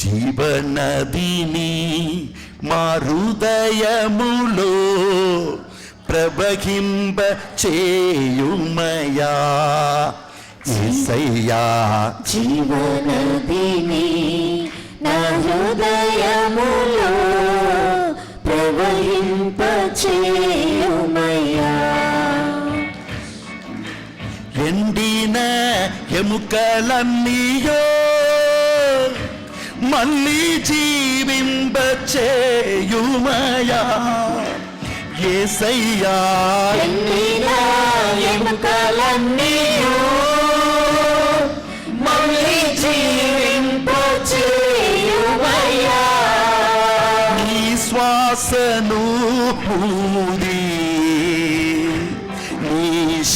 జీవనదిని మా హృదయములో ప్రవహింప చేయుమయా యేసయ్యా. జీవనదిని నా హృదయములో ప్రవహింప చేయుమయా. ఎండిన ఎముకలన్నీయో మళ్ళీ జీవింప చేయుమయా యేసయ్యా. ఎండిన ఎముకలన్నీయో మళ్ళీ జీవింప చేయుమయా. నీ శ్వాసను ఊది నీ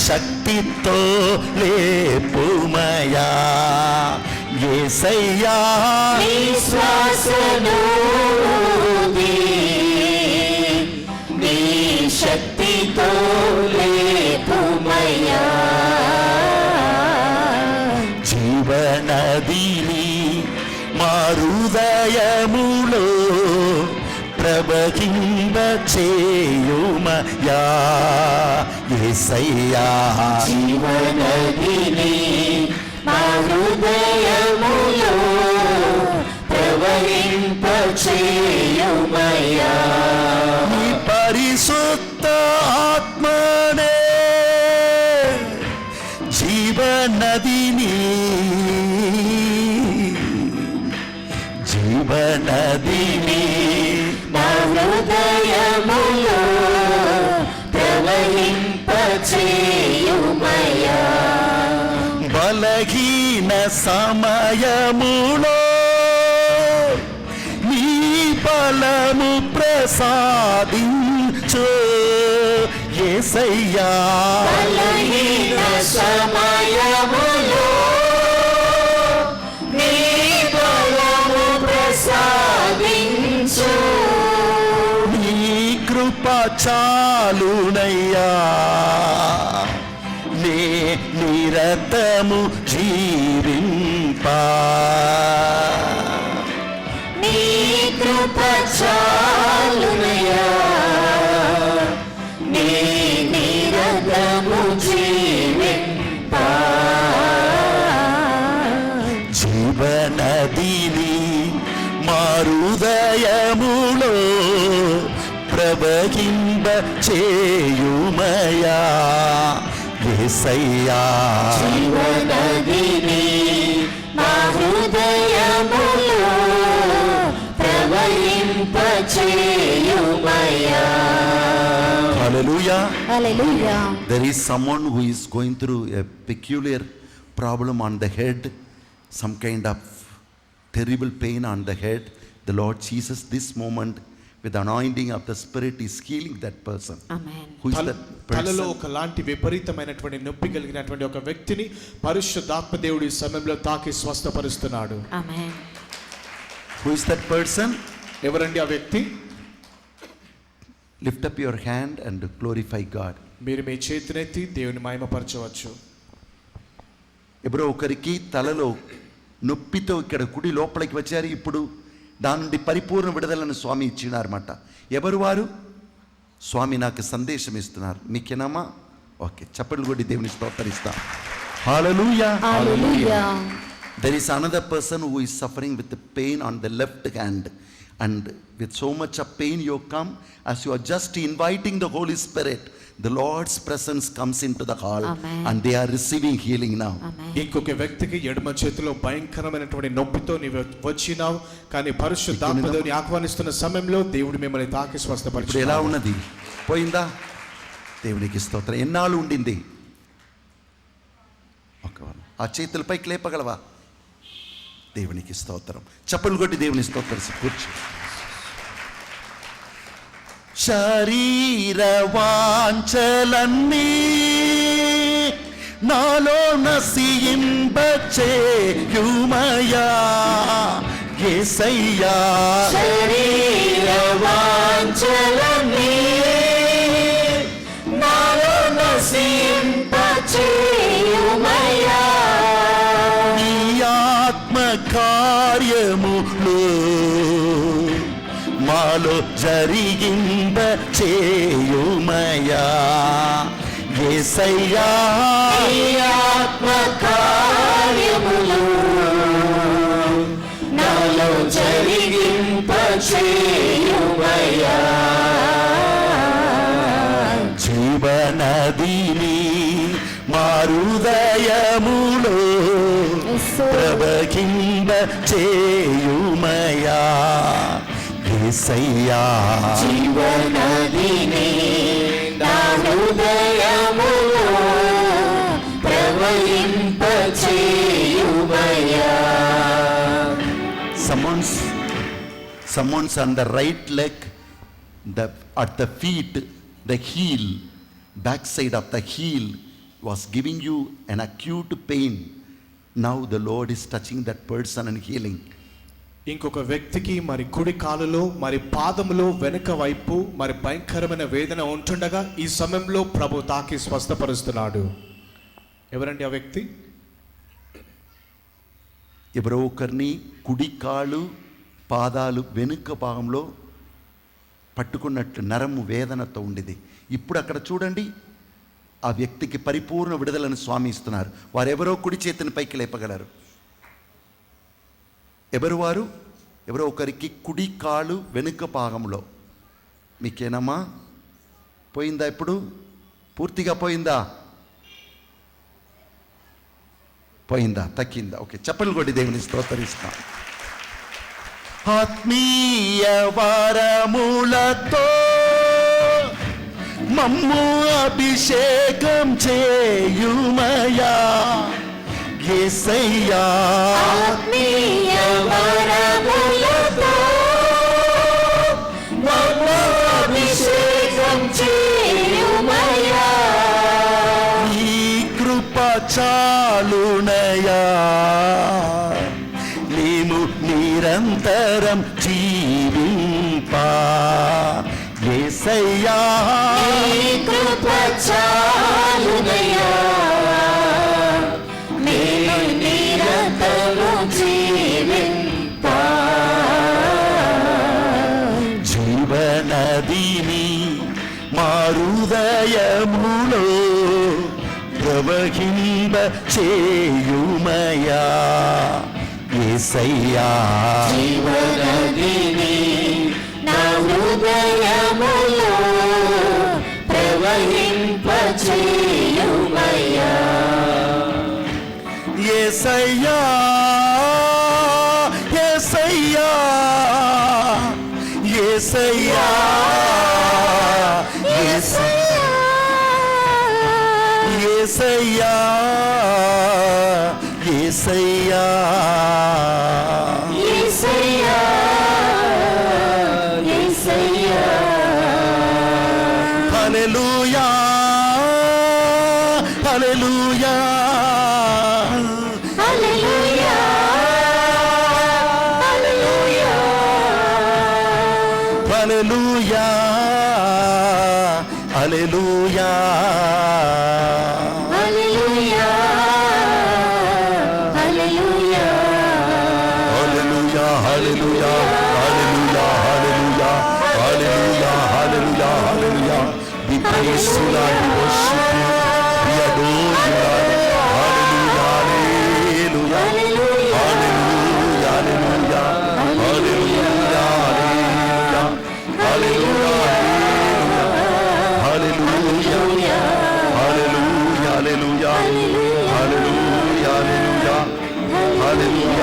శక్తితో లేపుమయా యేసయ్యా. నీ శ్వాసను ఊది నీ శక్తితో లేపుమయా. జీవనదిని మా హృదయములో ప్రవహింప చేయుమయా యేసయ్యా. జీవనదిని మా హృదయములో ప్రవహింప చేయుమయా. నీ పరిశుద్ధ ఆత్మనే జీవనదిని జీవనదిని మా హృదయములో ప్రవహింప చేయుమయా. బలహీన సమయములో నీ బలము ప్రసాదించు యేసయ్యా. బలహీన సమయములో నీ బలము ప్రసాదించు. నీ కృప చాలునయ్యా నే నిరతము జీవింప. నీ కృప చాలునయ్యా నీ నిరతము జీవింప. జీవనదిని మా హృదయములో ప్రవహింప చేయుమయా యేసయ్యా. జీవనదిని మా హృదయములో ప్రవహింప చేయుమయా. హల్లెలూయా. హల్లెలూయా. There is someone who is going through a peculiar problem on the head, some kind of terrible pain on the head. The Lord Jesus this moment with the anointing of the Spirit is healing that person. Amen. Who is that తలలో person? ఒకలాంటి విపరీతమైనటువంటి నొప్పి కలిగినటువంటి ఒక వ్యక్తిని పరిశుద్ధాత్మ దేవుడు ఈ సమయంలో తాకి స్వస్థపరుస్తున్నాడు. Amen. Who is that person? ఎవరండి ఆ వ్యక్తి? Lift up your hand and glorify God. మీరు మీ చేతినెత్తి దేవుని మహిమపరచవచ్చు. ఎవరో ఒకరికి తలలో నొప్పితో ఇక్కడ కుడి లోపలికి వచ్చారు. ఇప్పుడు దాని నుండి పరిపూర్ణ విడుదలను స్వామి ఇచ్చినారన్నమాట. ఎవరు వారు? స్వామి నాకు సందేశం ఇస్తున్నారు. మీకేనామా? ఓకే, చప్పట్లు కొట్టి దేవుని స్తోత్రిస్తాం. హల్లెలూయా. Hallelujah. There is another person who is suffering with the pain on the left hand, and with so much of pain you come, as you are just inviting the Holy Spirit, the Lord's presence comes into the hall. Amen. And they are receiving healing now. Amen. ఇంకొక వ్యక్తికి ఎడమ చేతిలో భయంకరమైనటువంటి నొప్పితో నీవు వచ్చినావు, కానీ పరిశుద్ధాత్మ దేవుని ఆహ్వానిస్తున్న సమయంలో దేవుడు మిమ్మల్ని తాకి ఇప్పుడు ఎలా స్వస్థపరిచాడు. ఉన్నది? పోయిందా? దేవునికి స్తోత్రం. ఎన్నాళ్ళు ఉండింది? ఆ చేతులపైకి లేపగలవా? దేవునికి స్తోత్రం. చప్పలు కొట్టి దేవుని స్తోత్రం. కూర్చో. శరీర వాంఛలన్నీ నాలో నశింపచేయుమయా యేసయ్యా. శరీర వాంఛలన్నీ నాలో నశింపచేయుమయా. నీ ఆత్మ కార్యములే కార్యములు మాలో జరిగింప చేయుమయా యేసయ్యా ఆత్మ కార్యములు నాలో జరిగింప చేయుమయ్యా. జీవనదిని మా హృదయములో ప్రవహింప చేయుమయా యేసయ్యా జీవనదిని నా హృదయములో ప్రవహింప చేయుమయ్యా. someone's on the right leg, at the feet, the heel, backside of the heel was giving you an acute pain. Now the Lord is touching that person and healing. ఇంకొక వ్యక్తికి మరి కుడి కాలులో మరి పాదములో వెనుక వైపు మరి భయంకరమైన వేదన ఉంటుండగా ఈ సమయంలో ప్రభు తాకి స్వస్థపరుస్తున్నాడు. ఎవరండి ఆ వ్యక్తి? ఎవరో ఒకరిని కుడి కాలు పాదాలు వెనుక భాగంలో పట్టుకున్నట్లు నరము వేదనతో ఉండేది. ఇప్పుడు అక్కడ చూడండి, ఆ వ్యక్తికి పరిపూర్ణ విడుదలను స్వామి ఇస్తున్నారు. వారెవరో కుడి చేతిని పైకి లేపగలరు. ఎవరు వారు? ఎవరో ఒకరికి కుడి కాలు వెనుక భాగంలో. మీకేనమ్మా? పోయిందా? ఇప్పుడు పూర్తిగా పోయిందా? పోయిందా? తగ్గిందా? ఓకే, చప్పలు కొట్టి దేవుని స్తోత్రిస్తాం. ఆత్మీయ వరములతో మమ్ము అభిషేకం చేయుమయా యేసయ్యా. ఆత్మీయ వరములతో మమ్ము అభిషేకం చేయుమయ్యా. ఈ కృప చాలునయా మేము నిరంతరం జీవింపా యేసయ్యా. ఈ కృప చాలునయ్యా మేము నిరంతరం జీవింపా. జీవనదిని మా హృదయములో ప్రవహింప చేయుమయా యేసయ్యా. జీవనదిని నా హృదయములో ప్రవహింప చేయుమయ్యా. యేసయ్యా యేసయ్యా యేసయ్యా యేసయ్యా యేసయ్యా యేసయ్యా యేసయ్యా. హల్లెలూయా హల్లెలూయా హల్లెలూయా హల్లెలూయా హల్లెలూయా హల్లెలూయా హల్లెలూయా హల్లెలూయా హల్లెలూయా హల్లెలూయా హల్లెలూయా హల్లెలూయా హల్లెలూయా హల్లెలూయా హల్లెలూయా. We praise you, Lord, we worship you, we adore you, Lord. Hallelujah, hallelujah, hallelujah, hallelujah, hallelujah, hallelujah, hallelujah, hallelujah,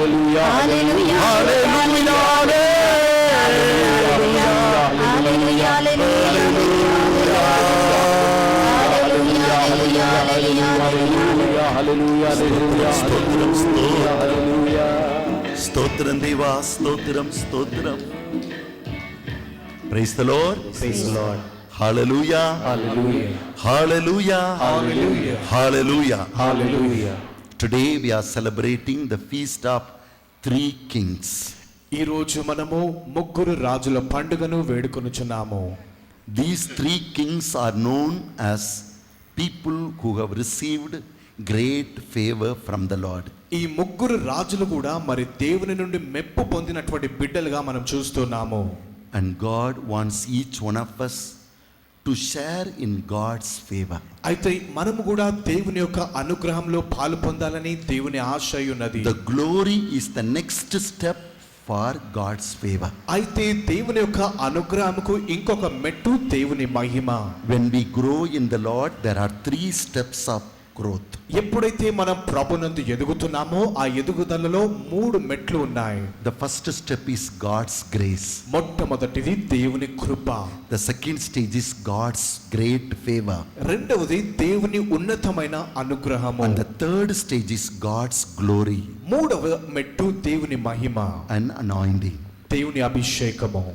hallelujah, hallelujah, hallelujah, hallelujah, hallelujah, స్తోత్రం దేవా, స్తోత్రం స్తోత్రం. Praise the Lord. Praise the Lord. Hallelujah. Hallelujah. Hallelujah. Hallelujah. Hallelujah. Hallelujah. Today we are celebrating the feast of three kings. ఈ రోజు మనము ముగ్గురు రాజుల పండుగను వేడుకొనుచున్నాము. These three kings are known as people who have received great favor from the Lord. ఈ ముగ్గురు రాజులు కూడా మరి దేవుని నుండి మెప్పు పొందినటువంటి బిడ్డలుగా మనం చూస్తున్నాము. And God wants each one of us to share in God's favor. అయితే మనము కూడా దేవుని యొక్క అనుగ్రహంలో పాలు పొందాలని దేవుని ఆశ ఉన్నది. The glory is the next step for God's favor. అయితే దేవుని యొక్క అనుగ్రహముకు ఇంకొక మెట్టు దేవుని మహిమ. When we grow in the Lord, there are 3 steps of growth. ఎప్పుడైతే మనం ప్రభునందు ఎదుగుతున్నామో ఆ ఎదుగుదలలో 3 మెట్లు ఉన్నాయి. The first step is God's grace. మొట్టమొదటిది దేవుని కృప. The second stage is God's great favor. రెండవది దేవుని ఉన్నతమైన అనుగ్రహము. And the third stage is God's glory మూడవ మెట్టు దేవుని మహిమ and anointing. దేవుని అభిషేకము.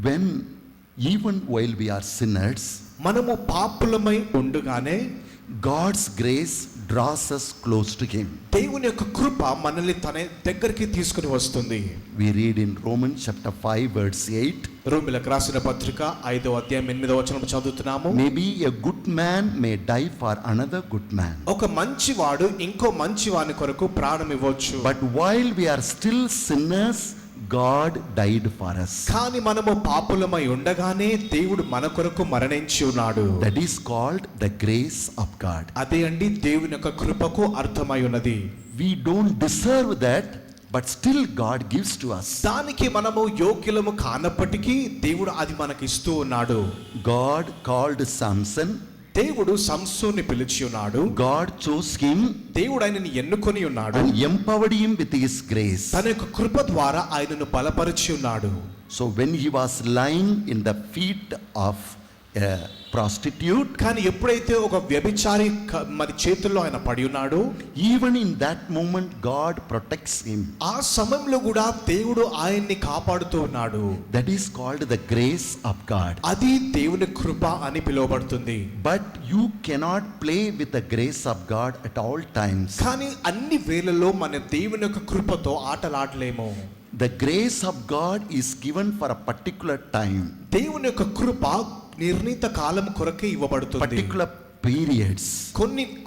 When even while we are sinners, మనము పాపులమై ఉండగానే God's grace draws us close to Him. దేవుని యొక్క కృప మనల్ని తన దగ్గరికి తీసుకుని వస్తుంది. We read in Romans chapter 5 verse 8. రోమీయులకు రాసిన పత్రిక 5వ అధ్యాయం 8వ వచనం చదువుతున్నాము. Maybe a good man may die for another good man. ఒక మంచివాడు ఇంకో మంచివాని కొరకు ప్రాణం ఇవ్వచ్చు. But while we are still sinners, God died for us. కానీ మనము పాపులమై ఉండగానే దేవుడు మన కొరకు మరణించి ఉన్నాడు. That is called the grace of God. అదే అండి దేవుని యొక్క కృపకు అర్థమై ఉన్నది. We don't deserve that, but still God gives to us. దానికి మనము యోగ్యులము కానప్పటికీ దేవుడు అది మనకి ఇస్తూ ఉన్నాడు. God called Samson. దేవుడు సంసోన్ని పిలిచి ఉన్నాడు. God chose him దేవుడు ఆయనని ఎన్నుకొని ఉన్నాడు. and empowered him with his grace. తన యొక్క కృప ద్వారా ఆయనను బలపరిచి ఉన్నాడు. So when he was lying in the feet of a prostitute, కానీ ఎప్పుడైతే ఒక వ్యభిచారి మరి చేతుల్లో ఆయన పడి ఉన్నాడు, even in that moment God protects him. ఆ సమయంలో కూడా దేవుడు ఆయన్ని కాపాడుతూ ఉన్నాడు. That is called the grace of God. అది దేవుని కృప అని పిలువబడుతుంది. But you cannot play with the grace of God at all times. కానీ అన్ని వేళల్లో మన దేవుని యొక్క కృపతో ఆటలాడలేము. The grace of God is given for a particular time, దేవుని యొక్క కృప నిర్ణీత కాలం కొరకే ఇవ్వబడుతుంది. particular periods.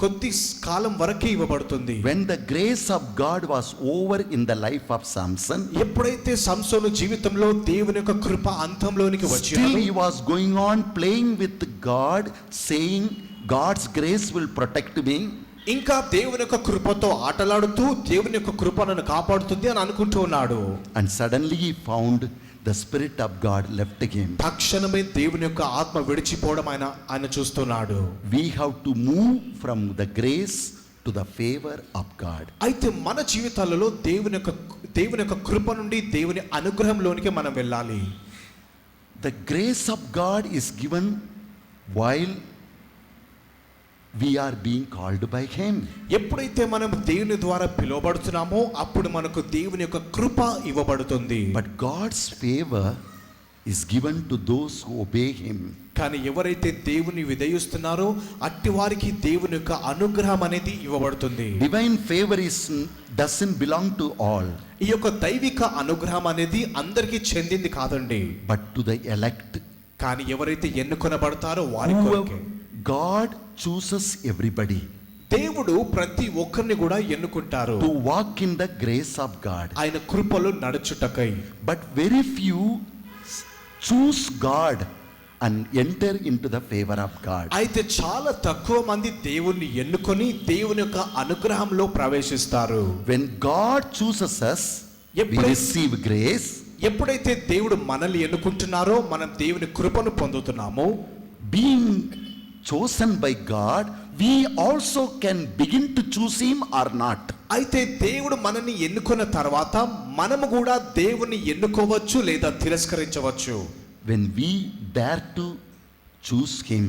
కొద్ది కాలం వరకే ఇవ్వబడుతుంది. When the grace of God was over in the life of Samson, ఎప్పుడైతే సంసోను జీవితంలో దేవుని యొక్క కృప అంతంలోనికి still వచ్చింది, he was going on playing with God, saying God's grace will protect me. ఇంకా దేవుని యొక్క కృపతో ఆటలాడుతూ దేవుని యొక్క కృప నన్ను కాపాడుతుంది అని అనుకుంటూ ఉన్నాడు. And suddenly he found the Spirit of God left him. తక్షణమే దేవుని యొక్క ఆత్మ విడిచిపోవడం ఆయన చూస్తున్నాడు. We have to move from the grace to the favor of God. అయితే మన జీవితాలలో దేవుని యొక్క కృప నుండి దేవుని అనుగ్రహంలోనికి మనం వెళ్ళాలి. The grace of God is given while we are being called by Him. ఎప్పుడైతే మనం దేవుని ద్వారా పిలువబడుతున్నామో అప్పుడు మనకు దేవుని యొక్క కృప ఇవ్వబడుతుంది. But God's favor is given to those who obey Him. కానీ ఎవరైతే దేవుని విధేయిస్తున్నారో అట్టి వారికి దేవుని యొక్క అనుగ్రహం అనేది ఇవ్వబడుతుంది. Divine favor doesn't belong to all, ఈ యొక్క దైవిక అనుగ్రహం అనేది అందరికీ చెందింది కాదండి. but to the elect. కానీ ఎవరైతే ఎన్నుకొనబడతారో వారి కొరకే. God chooses everybody దేవుడు ప్రతి ఒక్కరిని కూడా ఎన్నుకుంటారు to walk in the grace of God. ఆయన కృపలో నడుచుటకై. But very few choose God and enter into the favor of God. అయితే చాలా తక్కువ మంది దేవుణ్ణి ఎన్నుకొని దేవుని యొక్క అనుగ్రహంలో ప్రవేశిస్తారు. When God chooses us, we receive grace. ఎప్పుడైతే దేవుడు మనల్ని ఎన్నుకుంటున్నారో మనం దేవుని కృపను పొందుతున్నామో, Being chosen by God, we also can begin to choose Him or not. అయితే దేవుడు మనల్ని ఎన్నుకున్న తర్వాత మనము కూడా దేవుని ఎన్నుకోవచ్చు లేదా తిరస్కరించవచ్చు. When we dare to choose Him,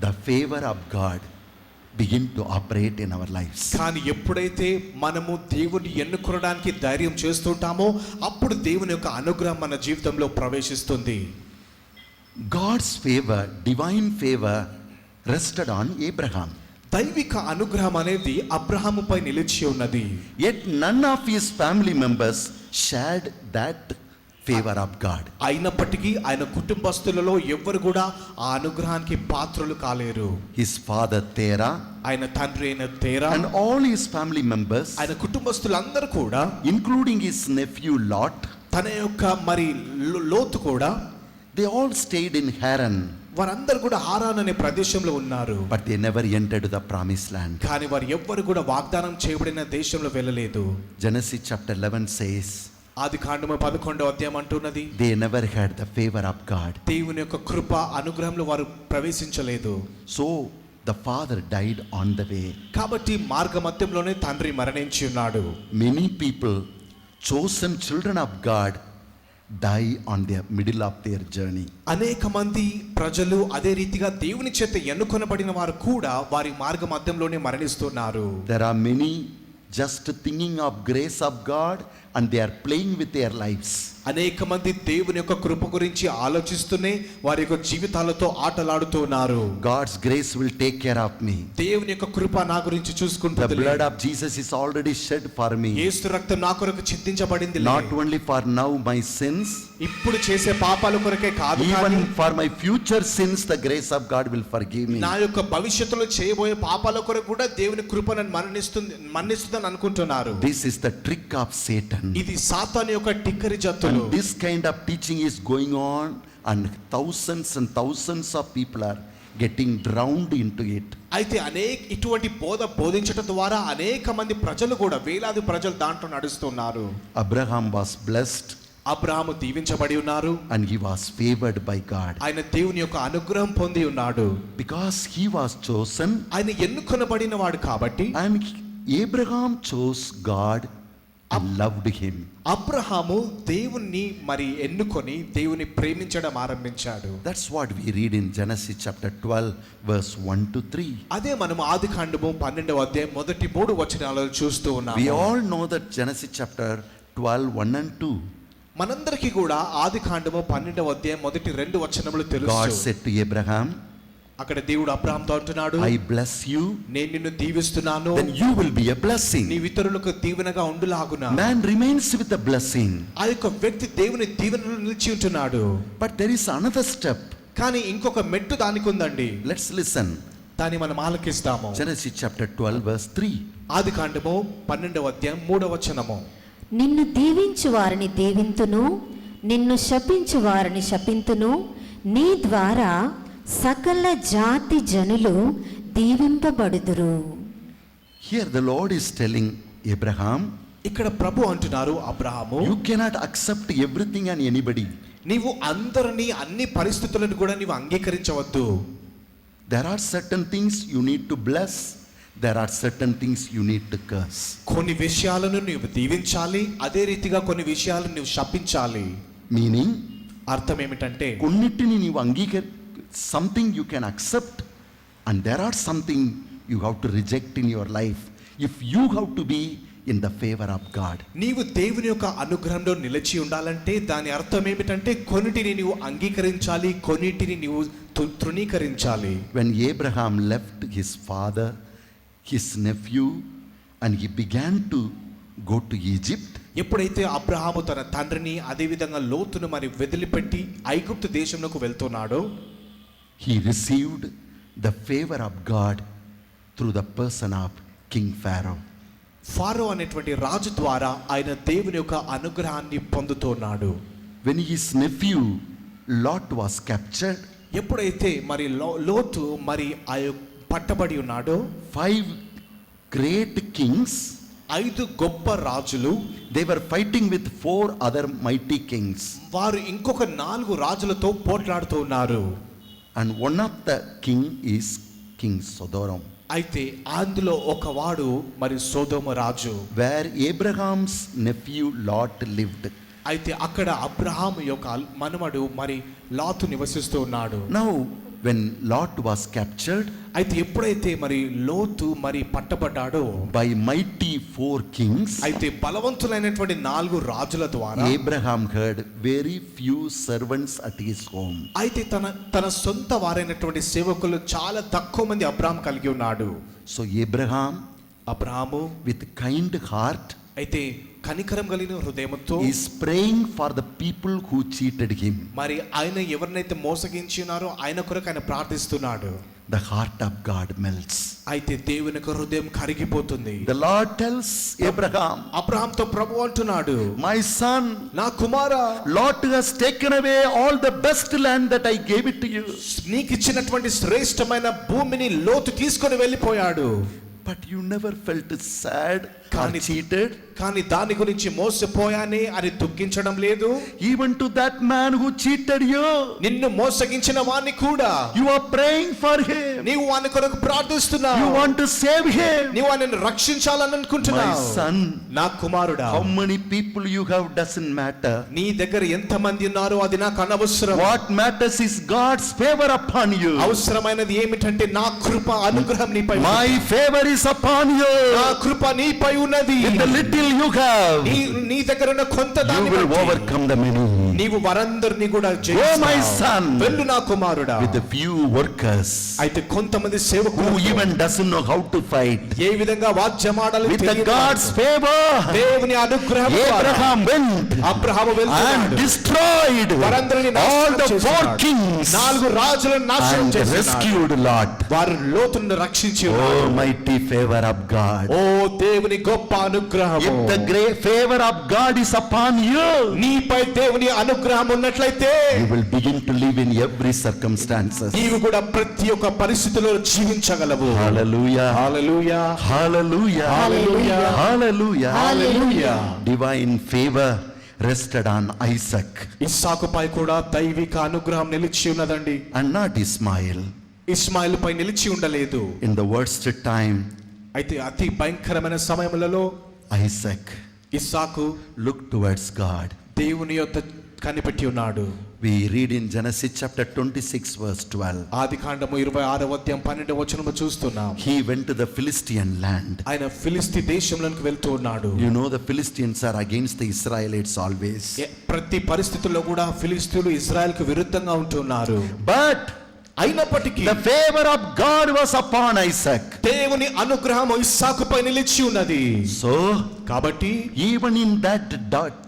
the favor of God begin to operate in our lives. కానీ ఎప్పుడైతే మనము దేవుని ఎన్నుకోవడానికి ధైర్యం చేస్తుంటామో అప్పుడు దేవుని యొక్క అనుగ్రహం మన జీవితంలో ప్రవేశిస్తుంది. God's favor, divine favor, rested on Abraham. దైవిక అనుగ్రహం అనేది అబ్రహాముపై నిలిచి ఉన్నది. Yet none of his family members shared that favor of God. అయినప్పటికీ ఆయన కుటుంబస్తులలో ఎవ్వరు కూడా ఆ అనుగ్రహానికి పాత్రులు కాలేరు. His father Terah ఆయన తండ్రి అయిన తేరా and all his family members, ఆయన కుటుంబస్తులందరూ కూడా, including his nephew Lot, తన యొక్క మరి లోతు కూడా, they all stayed in Haran, వారందరూ కూడా హారాన్ అనే ప్రదేశంలో ఉన్నారు. but they never entered the promised land. కానీ వారు ఎవ్వరు కూడా వాగ్దానం చేయబడిన దేశంలో వెళ్ళలేదు. Genesis chapter 11 says ఆది కాండము 11వ అధ్యాయం అంటున్నది, they never had the favor of God. దేవుని యొక్క కృప అనుగ్రహంలో వారు ప్రవేశించలేదు. So the father died on the way. కాబట్టి మార్గ మధ్యంలోనే తండ్రి మరణించి ఉన్నాడు. Many people, chosen children of God, die on the middle of their journey. అనేక మంది ప్రజలు అదే రీతిగా దేవుని చేత ఎన్నుకొనబడిన వారు కూడా వారి మార్గ మధ్యంలోనే మరణిస్తున్నారు. There are many just thinking of grace of God and they are playing with their lives. అనేక మంది దేవుని యొక్క కృప గురించి ఆలోచిస్తూనే వారి యొక్క జీవితాలతో ఆటలాడుతూ ఉన్నారు. God's grace will take care of me. దేవుని యొక్క కృప నా గురించి The చూసుకుంటుంది. blood of Jesus is already shed for me. యేసు రక్తం నా కొరకు చిందించబడింది. Not only for now my sins, ఇప్పుడు చేసే పాపాల కొరకే కాదు, even కానీ for my future sins the grace of God will forgive me. నా యొక్క భవిష్యత్తులో చేయబోయే పాపాల కొరకు కూడా దేవుని కృప నన్ను మన్నిస్తుందని అనుకుంటున్నారు. This is the trick of Satan. ఇది సాతాను యొక్క టిక్కరి జత్తులు. And this kind of teaching is going on and thousands of people are getting drowned into it. అయితే ఇటువంటి బోధించడం ద్వారా అనేక మంది ప్రజలు కూడా, వేలాది ప్రజలు దాంట్లో నడుస్తున్నారు. Abraham was blessed అబ్రహాము దీవించబడి ఉన్నారు. and he was favored by God ఆయన దేవుని యొక్క అనుగ్రహం పొంది ఉన్నాడు. because he was chosen, ఆయన ఎన్నుకొనబడిన వాడు కాబట్టి. and Abraham chose God and loved him. Abraham దేవుణ్ణి మరి ఎన్నుకొని దేవుని ప్రేమించడం ఆరంభించాడు. That's what we read in Genesis chapter 12 verse 1 to 3. అదే మనం ఆది కాండము 12వ అధ్యాయం మొదటి 3 వచనాలను చూస్తూ We ఉన్నాము. all know that Genesis chapter 12 1 and 2. మనందరికీ కూడా ఆది కాండము 12వ అధ్యాయం మొదటి 2 వచనములు God తెలుసు. said to Abraham, అక్కడ దేవుడు అబ్రహాంతో అంటున్నాడు, I bless you, నేను నిన్ను దీవిస్తున్నాను, then you will be a blessing. నీ ఇతరులకు దీవెనగా ఉండులాగున. Man remains with the blessing, ఆ యొక్క వ్యక్తి దేవుని దీవెనలో నిలిచి ఉంటున్నాడు. but there is another step. కానీ ఇంకొక మెట్టు దానికి ఉందండి. Let's listen. దాన్ని మనం ఆలకిస్తాము. Genesis chapter 12 verse 3. ఆది కాండము 12వ అధ్యాయం 3వ వచనము, నిన్ను దీవించు వారిని దీవింతును, నిన్ను శపించు వారిని శపింతును, నీ ద్వారా సకల జాతి జనులు దీవింపబడుదురు. Here the Lord is telling Abraham, ఇక్కడ ప్రభు అంటున్నారు, Abraham, you cannot accept everything and anybody. నీవు అందరినీ, అన్ని పరిస్థితులను కూడా నీవు అంగీకరించవద్దు. There are certain things you need to bless, there are certain things you need to curse. కొన్ని విషయాలను నీవు దీవించాలి, అదే రీతిగా కొన్ని విషయాలను నీవు శపించాలి. Meaning, అర్థం ఏమిటంటే, కొన్నిటిని నీవు something you can accept and there are something you have to reject in your life if you have to be in the favor of God. నీవు దేవుని యొక్క అనుగ్రహంలో నిలిచి ఉండాలంటే దాని అర్థం ఏమిటంటే కొన్నిటిని నీవు అంగీకరించాలి, కొన్నిటిని నీవు తృణీకరించాలి. When Abraham left his father, his nephew, and he began to go to Egypt, ఎప్పుడైతే అబ్రహాము తన తండ్రిని అదేవిధంగా లోతును మరి వదిలిపెట్టి ఐగుప్తు దేశంలోకి వెళ్తున్నాడో, he received the favor of God through the person of King Pharaoh. Pharaoh అనేటువంటి రాజు ద్వారా ఆయన దేవుని యొక్క అనుగ్రహాన్ని పొందుతున్నాడు. When his nephew Lot was captured, ఎప్పుడైతే మరి లోతు మరి పట్టబడి ఉన్నాడో, 5 great kings, 5 గొప్ప రాజులు, they were fighting with 4 other mighty kings, వారు ఇంకొక 4 రాజులతో పోట్లాడుతూ ఉన్నారు. and one of the king is King Sodom, అయితే అందులో ఒక వాడు మరి సొదొమ రాజు, where Abraham's nephew Lot lived. అయితే అక్కడ అబ్రహాము యొక్క మనమడు మరి లాతు నివసిస్తూ ఉన్నాడు. Now when Lot was captured అయితే ఎప్పుడైతే మరి లోతు మరి పట్టబడ్డాడో by mighty 4 kings, అయితే బలవంతులైనటువంటి 4 రాజుల ద్వారా Abraham had very few servants at his home. అయితే తన సొంత వారైనటువంటి సేవకులు చాలా తక్కువ మంది అబ్రాహాం కలిగి ఉన్నాడు. So Abraham, Abraham with kind heart, అయితే కనికరం కలిగిన హృదయంతో is praying for the people who cheated him. మరి ఆయన ఎవరినైతే మోసగించినారో ఆయన కొరకు ఆయన ప్రార్థిస్తున్నాడు. The heart of God melts. అయితే దేవుని యొక్క హృదయం కరిగిపోతుంది. The Lord tells Abraham, అబ్రహాంతో ప్రభు అంటున్నాడు, my son, నా కుమారా, Lot has taken away all the best land that I gave it to you. నీకు ఇచ్చినటువంటి శ్రేష్టమైన భూమిని లోతు తీసుకొని వెళ్ళిపోయాడు. But you never felt sad or కానీ cheated. కానీ దాని గురించి మోసపోయానే అని దుఃఖించడం లేదు. Even to that man who cheated you, నిన్ను మోసగించిన వాణ్ణి కూడా you are praying for him. నీవు వాని కొరకు ప్రార్థిస్తున్నావు. You want to save him. నీవు వానిని రక్షించాలని My అనుకుంటున్నావు. son, నా కుమారుడా, how many people you have doesn't matter. నీ దగ్గర ఎంత మంది ఉన్నారో అది నాకు అనవసరం. What matters is God's favor upon you. అవసరమైనది ఏమిటంటే నా కృప అనుగ్రహం నీపై ఉంది. My favor is upon you. నా కృప నీపై ఉన్నది. With the little you have, నీ దగ్గర ఉన్న కొంత you దాన్ని will బట్టి overcome the many. నీవు వారందరిని కూడా Oh జయిస్తావు. my son, వెళ్ళు నా కుమారుడా. with a few workers అయితే కొంతమంది who సేవకులు even doesn't know how to fight, ఏ విధంగా వాద్యమాడాలో with the తెలియదు. God's favor, దేవుని అనుగ్రహం ద్వారా Abraham went అబ్రహాము and వెళ్తున్నాడు. destroyed వారందరిని all నాశనం the 4 చేస్తున్నాడు. kings 4 రాజులను నాశనం and చేస్తున్నాడు. rescued Lot. వారు లోతును రక్షించి Oh ఉన్నారు. mighty favor of God. ఓ దేవుని గొప్ప అనుగ్రహము. If the great favor of God is upon you, నీపై దేవుని అనుగ్రహం ఉన్నట్లయితే you will begin to live in every circumstances. నీవు కూడా ప్రతి ఒక్క పరిస్థితిలో జీవించగలవు. Hallelujah. Hallelujah, Hallelujah. Hallelujah, Hallelujah. Hallelujah. Divine favor rested on Isaac ఇస్సాకుపై కూడా దైవిక అనుగ్రహం నిలిచి ఉన్నదండి. and not Ismail. ఇస్మాయిల్ పై నిలిచి ఉండలేదు. In the worst time, అయితే అతి భయంకరమైన సమయములలో Isaac ఇస్సాకు looked towards God. దేవుని యొద్ద కనిపెట్టి ఉన్నాడు. We read in Genesis chapter 26 verse 12. ఆదికాండము 26వ అధ్యాయం 12వ వచనము చూస్తున్నాం. He went to the Philistine land. ఆయన ఫిలిస్తీ దేశంలోకి వెళ్తూ ఉన్నాడు. You know the Philistines are against the Israelites always. ప్రతి పరిస్థితుల్లో కూడా ఫిలిస్తీయులు ఇజ్రాయెల్కు విరుద్ధంగా ఉంటున్నారు. But అయినప్పటికీ the favor of God was upon Isaac. దేవుని అనుగ్రహం ఇస్సాకుపై నిలిచి ఉన్నది. So కాబట్టి even in that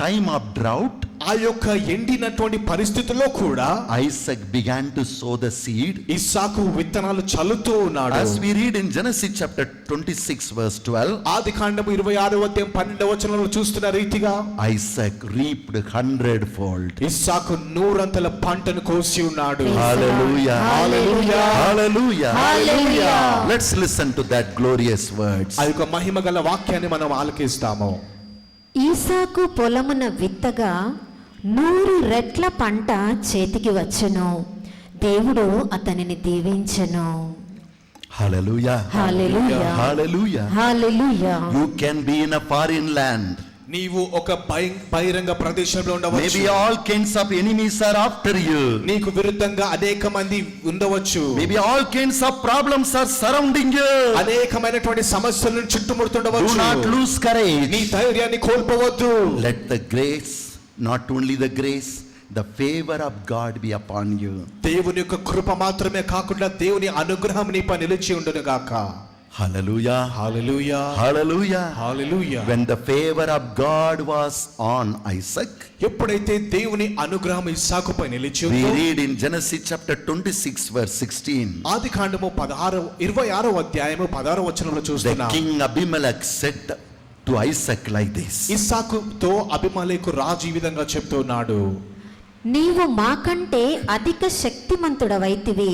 time of drought, ఆ యొక్క ఎండినటువంటి పరిస్థితుల్లో కూడా Isaac began to sow the seed. ఇస్సాకు విత్తనాలు చల్లుతూ ఉన్నాడు. As we read in Genesis chapter 26 verse 12, ఆదికాండము 26వ అధ్యాయం 12వ వచనంలో చూస్తున్న రీతిగా Isaac reaped 100-fold. ఇస్సాకు 100 పంటను కోసి ఉన్నాడు. Hallelujah. Hallelujah, Hallelujah. Hallelujah. Let's listen to that glorious words. ఆ యొక్క మహిమగల వాక్యాన్ని మనం ఆలకిస్తాము. ఈసాకు పొలమున విత్తగా 100 రెట్ల పంట చేతికి వచ్చెను. దేవుడు అతనిని దీవించెను. Hallelujah. Hallelujah, Hallelujah. Hallelujah. You can be in a foreign land. నీవు ఒక బహిరంగ ప్రదేశంలో ఉండవచ్చు. Maybe all kinds of enemies are after you. నీకు విరుద్ధంగా అనేక మంది ఉండవచ్చు. Maybe all kinds of problems are surrounding you. అనేకమైనటువంటి సమస్యలను Do చుట్టుముడుతుండవచ్చు. not lose courage. నీ ధైర్యాన్ని కోల్పోవద్దు. Let the grace, not only the grace, the favor of God be upon you. దేవుని యొక్క కృప మాత్రమే కాకుండా దేవుని అనుగ్రహం నీపై నిలిచి ఉండును గాక. Hallelujah. Hallelujah, Hallelujah. Hallelujah. When the favor of God was on Isaac, ఎప్పుడైతే దేవుని అనుగ్రహం ఇస్సాకుపై నిలిచి we ఉందో read in Genesis chapter 26 verse 16. ఆదికాండము 26వ అధ్యాయము 16వ వచనంలో The చూస్తున్నాం. king Abimelech said to Isaac like this. ఇస్సాకుతో అబీమెలెకు రాజు ఈ విధంగా చెప్తున్నాడు, నీవు మాకంటే అధిక శక్తిమంతుడవైతివి,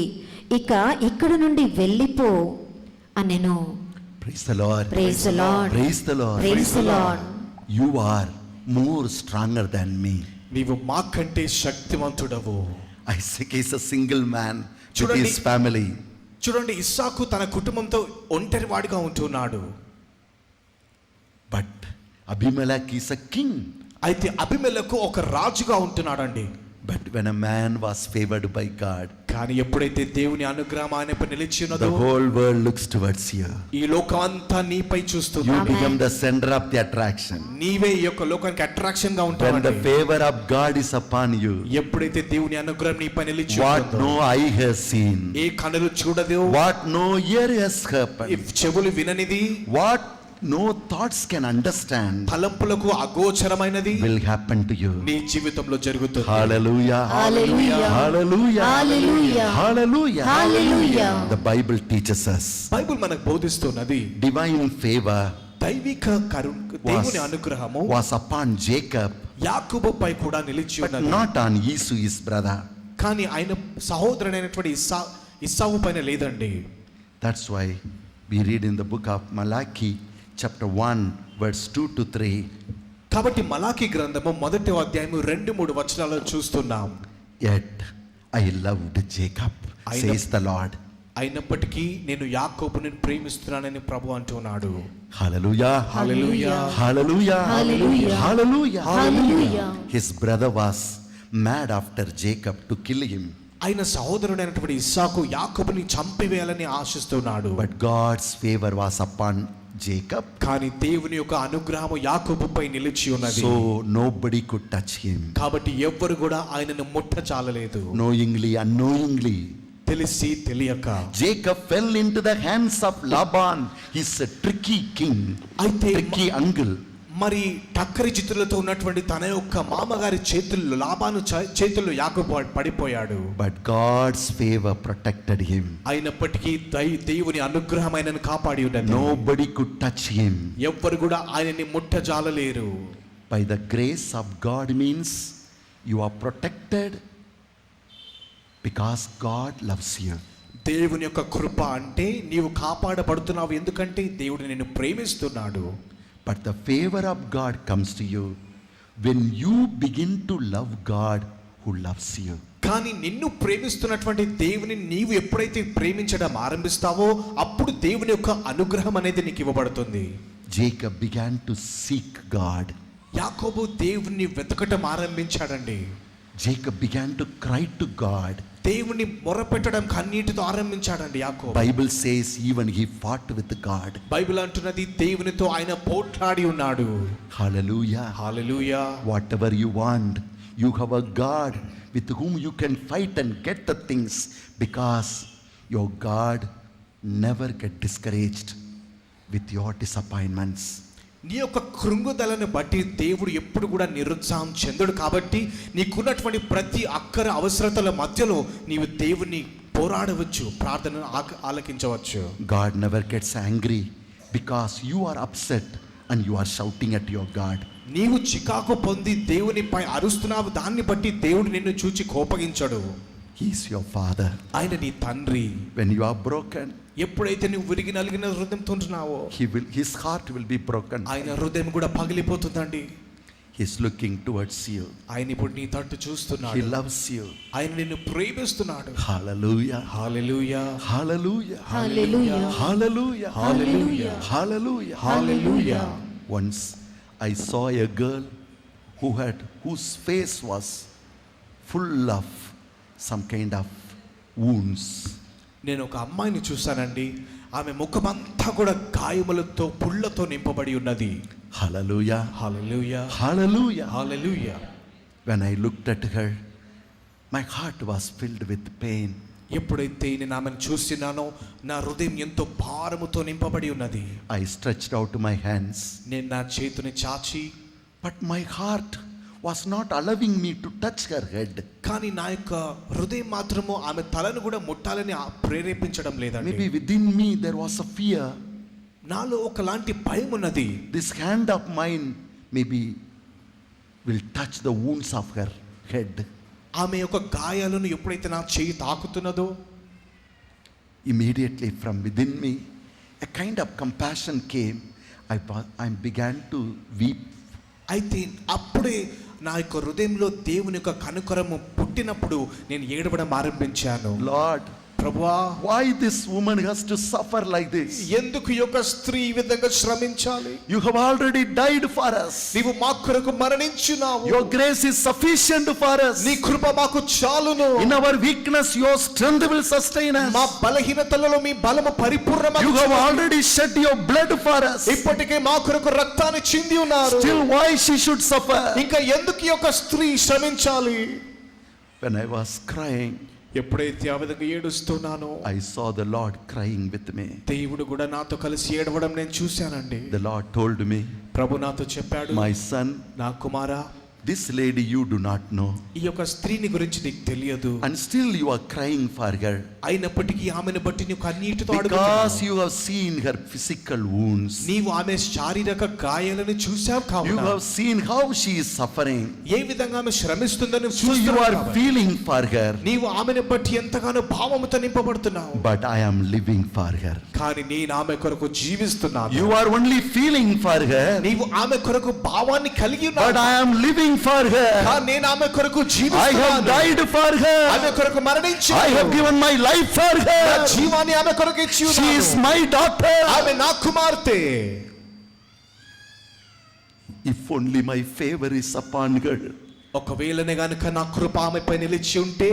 ఇక ఇక్కడ నుండి వెళ్ళిపో అనెను. Praise the Lord. Praise the Lord. Praise the Lord. Praise the Lord. You are more stronger than me. నీవు మాకంటే శక్తివంతుడవు. Isaac is a single man with చూడండి. his family. చూడండి, ఇస్సాకు తన కుటుంబంతో ఒంటరి వాడిగా ఉంటున్నాడు. But Abimelech is a king. అయితే అబీమెలెకు ఒక రాజుగా ఉంటున్నాడండి. But when a man was favored by God, కానీ ఎప్పుడైతే దేవుని అనుగ్రహం ఆయనపై నిలిచి the ఉన్నదో whole world looks towards you. ఈ లోకం అంతా నీపై చూస్తుంది. You Amen. become the center of the attraction. నీవే ఈ యొక్క లోకానికి అట్రాక్షన్ గా When ఉంటావు. the favor of God is upon you, ఎప్పుడైతే దేవుని అనుగ్రహం నీపై నిలిచి what ఉంటుందో, no eye has seen, ఏ కనులు చూడదు, what no ear has heard, చెవులు విననిది, what no thoughts can understand తలంపులకు అగోచరమైనది will happen to you. నీ జీవితంలో జరుగుతుంది. Hallelujah. Hallelujah. Hallelujah. Hallelujah. Hallelujah. Hallelujah. The Bible teaches us Bible మనకు బోధిస్తున్నది divine favor దైవిక దేవుని అనుగ్రహము was upon Jacob, యాకోబుపై కూడా నిలిచి but ఉన్నది. not on Esau, his brother. కానీ ఆయన సహోదరుడైనటువంటి ఇస్సావు పైన లేదండి. That's why we read in the book of Malachi, chapter 1, verse 2 to 3. కాబట్టి మలాకి గ్రంథము 1వ అధ్యాయము 2-3 వచనాలను చూస్తున్నాం. Yet I loved Jacob, says the Lord. అయినప్పటికీ నేను యాకోబుని ప్రేమిస్తున్నానని ప్రభు అంటున్నాడు. Hallelujah. Hallelujah. Hallelujah. Hallelujah. Hallelujah. Hallelujah. His brother was mad after Jacob to kill him. ఆయన సహోదరుడైనటువంటి ఇస్సాకు యాకోబుని చంపివేయాలని ఆశిస్తున్నాడు. But God's favor was upon Jacob, కానీ దేవుని యొక్క అనుగ్రహము యాకోబుపై నిలిచి ఉన్నది. so nobody could touch him. కాబట్టి ఎవ్వరు కూడా ఆయనను ముట్టచాలలేదు. Knowingly, unknowingly, తెలిసి తెలియక Jacob fell into the hands of Laban, his tricky king, అయితే tricky uncle. మరి టక్కరి చిత్తులతో ఉన్నటువంటి తన యొక్క మామగారి చేతుల్లో లాబాను చేతుల్లో యాకోబు పడిపోయాడు. But God's favor protected him. అయినప్పటికీ దేవుని అనుగ్రహం ఆయనను కాపాడి ఉన్నది. Nobody could touch him. ఎవ్వరు కూడా ఆయనని ముట్టజాలలేరు. By the grace of God means you are protected because God loves you. దేవుని యొక్క కృప అంటే నీవు కాపాడబడుతున్నావు ఎందుకంటే దేవుడు నిన్ను ప్రేమిస్తున్నాడు. But the favor of God comes to you when you begin to love God who loves you. కానీ నిన్ను ప్రేమిస్తున్నటువంటి దేవుని నీవు ఎప్పుడైతే ప్రేమించడం ఆరంభిస్తావో అప్పుడు దేవుని యొక్క అనుగ్రహం అనేది నీకు ఇవ్వబడుతుంది. Jacob began to seek God. యాకోబు దేవుని వెతకటం ఆరంభించాడండి. Jacob began to cry to God. దేవుని మొరపెట్టడం కన్నీటితో ఆరంభించాడండి యాకోబు. Bible says even he fought with God. Bible అంటున్నది దేవునితో ఆయన పోట్లాడి ఉన్నాడు. Hallelujah. Hallelujah. Whatever you want, you have a God with whom you can fight and get the things, because your God never get discouraged with your disappointments. నీ యొక్క కృంగుదలను బట్టి దేవుడు ఎప్పుడు కూడా నిరుత్సాహం చెందడు. కాబట్టి నీకున్నటువంటి ప్రతి అక్కర అవసరతల మధ్యలో నీవు దేవుని పోరాడవచ్చు, ప్రార్థనను ఆలకించవచ్చు. God never gets angry because you are upset and you are shouting at your God. నీవు చికాకు పొంది దేవునిపై అరుస్తున్నావు, దాన్ని బట్టి దేవుడు నిన్ను చూచి కోపగించడు. He is your father. ఆయన నీ తండ్రి. When you are broken, ఎప్పుడైతే నువ్వు విరిగి నలిగిన హృదయంతో ఉంటున్నావో his heart will be broken. ఆయన హృదయం కూడా పగిలిపోతుందండి. He is looking towards you. ఆయన ఇప్పుడు నీ తట్టు He చూస్తున్నాడు. loves you. ఆయన నిన్ను ప్రేమిస్తున్నాడు. Hallelujah. Hallelujah. Hallelujah. Hallelujah. Hallelujah. Hallelujah. Hallelujah. Hallelujah. Once I saw a girl whose face was full of some kind of wounds. నేను ఒక అమ్మాయిని చూశానండి. ఆమె ముఖమంతా కూడా గాయములతో పుళ్ళతో నింపబడి ఉన్నది. Hallelujah. Hallelujah. Hallelujah. Hallelujah. When I looked at her, my heart was filled with pain. ఎప్పుడైతే నేను ఆమెను చూసినానో నా హృదయం ఎంతో భారముతో నింపబడి ఉన్నది. I stretched out my hands, నేను నా చేతిని చాచి, but my heart was not allowing me to touch her head. కానీ నా యొక్క హృదయం మాత్రము ఆమె తలను కూడా ముట్టాలని ప్రేరేపించడం లేదండి. Maybe within me there was a fear. నాలో ఒకలాంటి భయం ఉన్నది. This hand of mine maybe will touch the wounds of her head. ఆమె యొక్క గాయాలను ఎప్పుడైతే నా చేయి తాకుతున్నదో Immediately from within me a kind of compassion came. I began to weep. అయితే అప్పుడే నా యొక్క హృదయంలో దేవుని యొక్క కనుకరము పుట్టినప్పుడు నేను ఏడవడం ఆరంభించాను. Lord, ప్రభువా why this woman has to suffer like this? ఎందుకు ఈ యొక్క స్త్రీ ఈ విధంగా శ్రమించాలి? You have already died for us. నీవు మా కొరకు మరణించున్నావు. Your grace is sufficient for us. నీ కృప మాకు చాలును. In our weakness, your strength will sustain us. మా బలహీనతలలో మీ బలము పరిపూర్ణమగు. You have already shed your blood for us. ఇప్పటికే మా కొరకు రక్తాన్ని చింది ఉన్నారు. Still, why she should suffer? ఇంకా ఎందుకు ఈ యొక్క స్త్రీ శ్రమించాలి? When I was crying, ఎప్పుడైతే ఆ విధంగా ఏడుస్తున్నానో I saw the Lord crying with me. దేవుడు కూడా నాతో కలిసి ఏడవడం నేను చూశానండి. The Lord told me, ప్రభు నాతో చెప్పాడు, my son, నా కుమారా, this lady you do not know, ఈ యొక్క స్త్రీని గురించి నీకు తెలియదు. and still you are crying for her అయినప్పటికీ ఆమెను బట్టి నీవు కన్నీటితో because అడుగుతున్నావు. you have seen her physical wounds. నీవు ఆమె శారీరక గాయాలను చూసావు You కావున, have seen how she is suffering. ఏ విధంగా ఆమె శ్రమిస్తుందని So you చూస్తున్నావు are కాబట్టి, feeling for her. నీవు ఆమెను బట్టి ఎంతగానో భావముతో నింపబడుతున్నావు. But I am living for her. కానీ నేను ఆమె కొరకు జీవిస్తున్నాను. You are only feeling for her. నీవు ఆమె కొరకు భావాన్ని కలిగి But ఉన్నావు. I am living for her. కానీ నేను ఆమె కొరకు I have జీవిస్తున్నాను. died for ఆమె her. కొరకు మరణించాను. I have given my life for నా her. జీవాన్ని ఆమె కొరకు ఇచ్చి She is ఉన్నాను. my daughter. ఆమె నా కుమార్తె. If only my favor is upon her. ఒకవేళనే గనుక నా కృప ఆమెపై నిలిచి ఉంటే,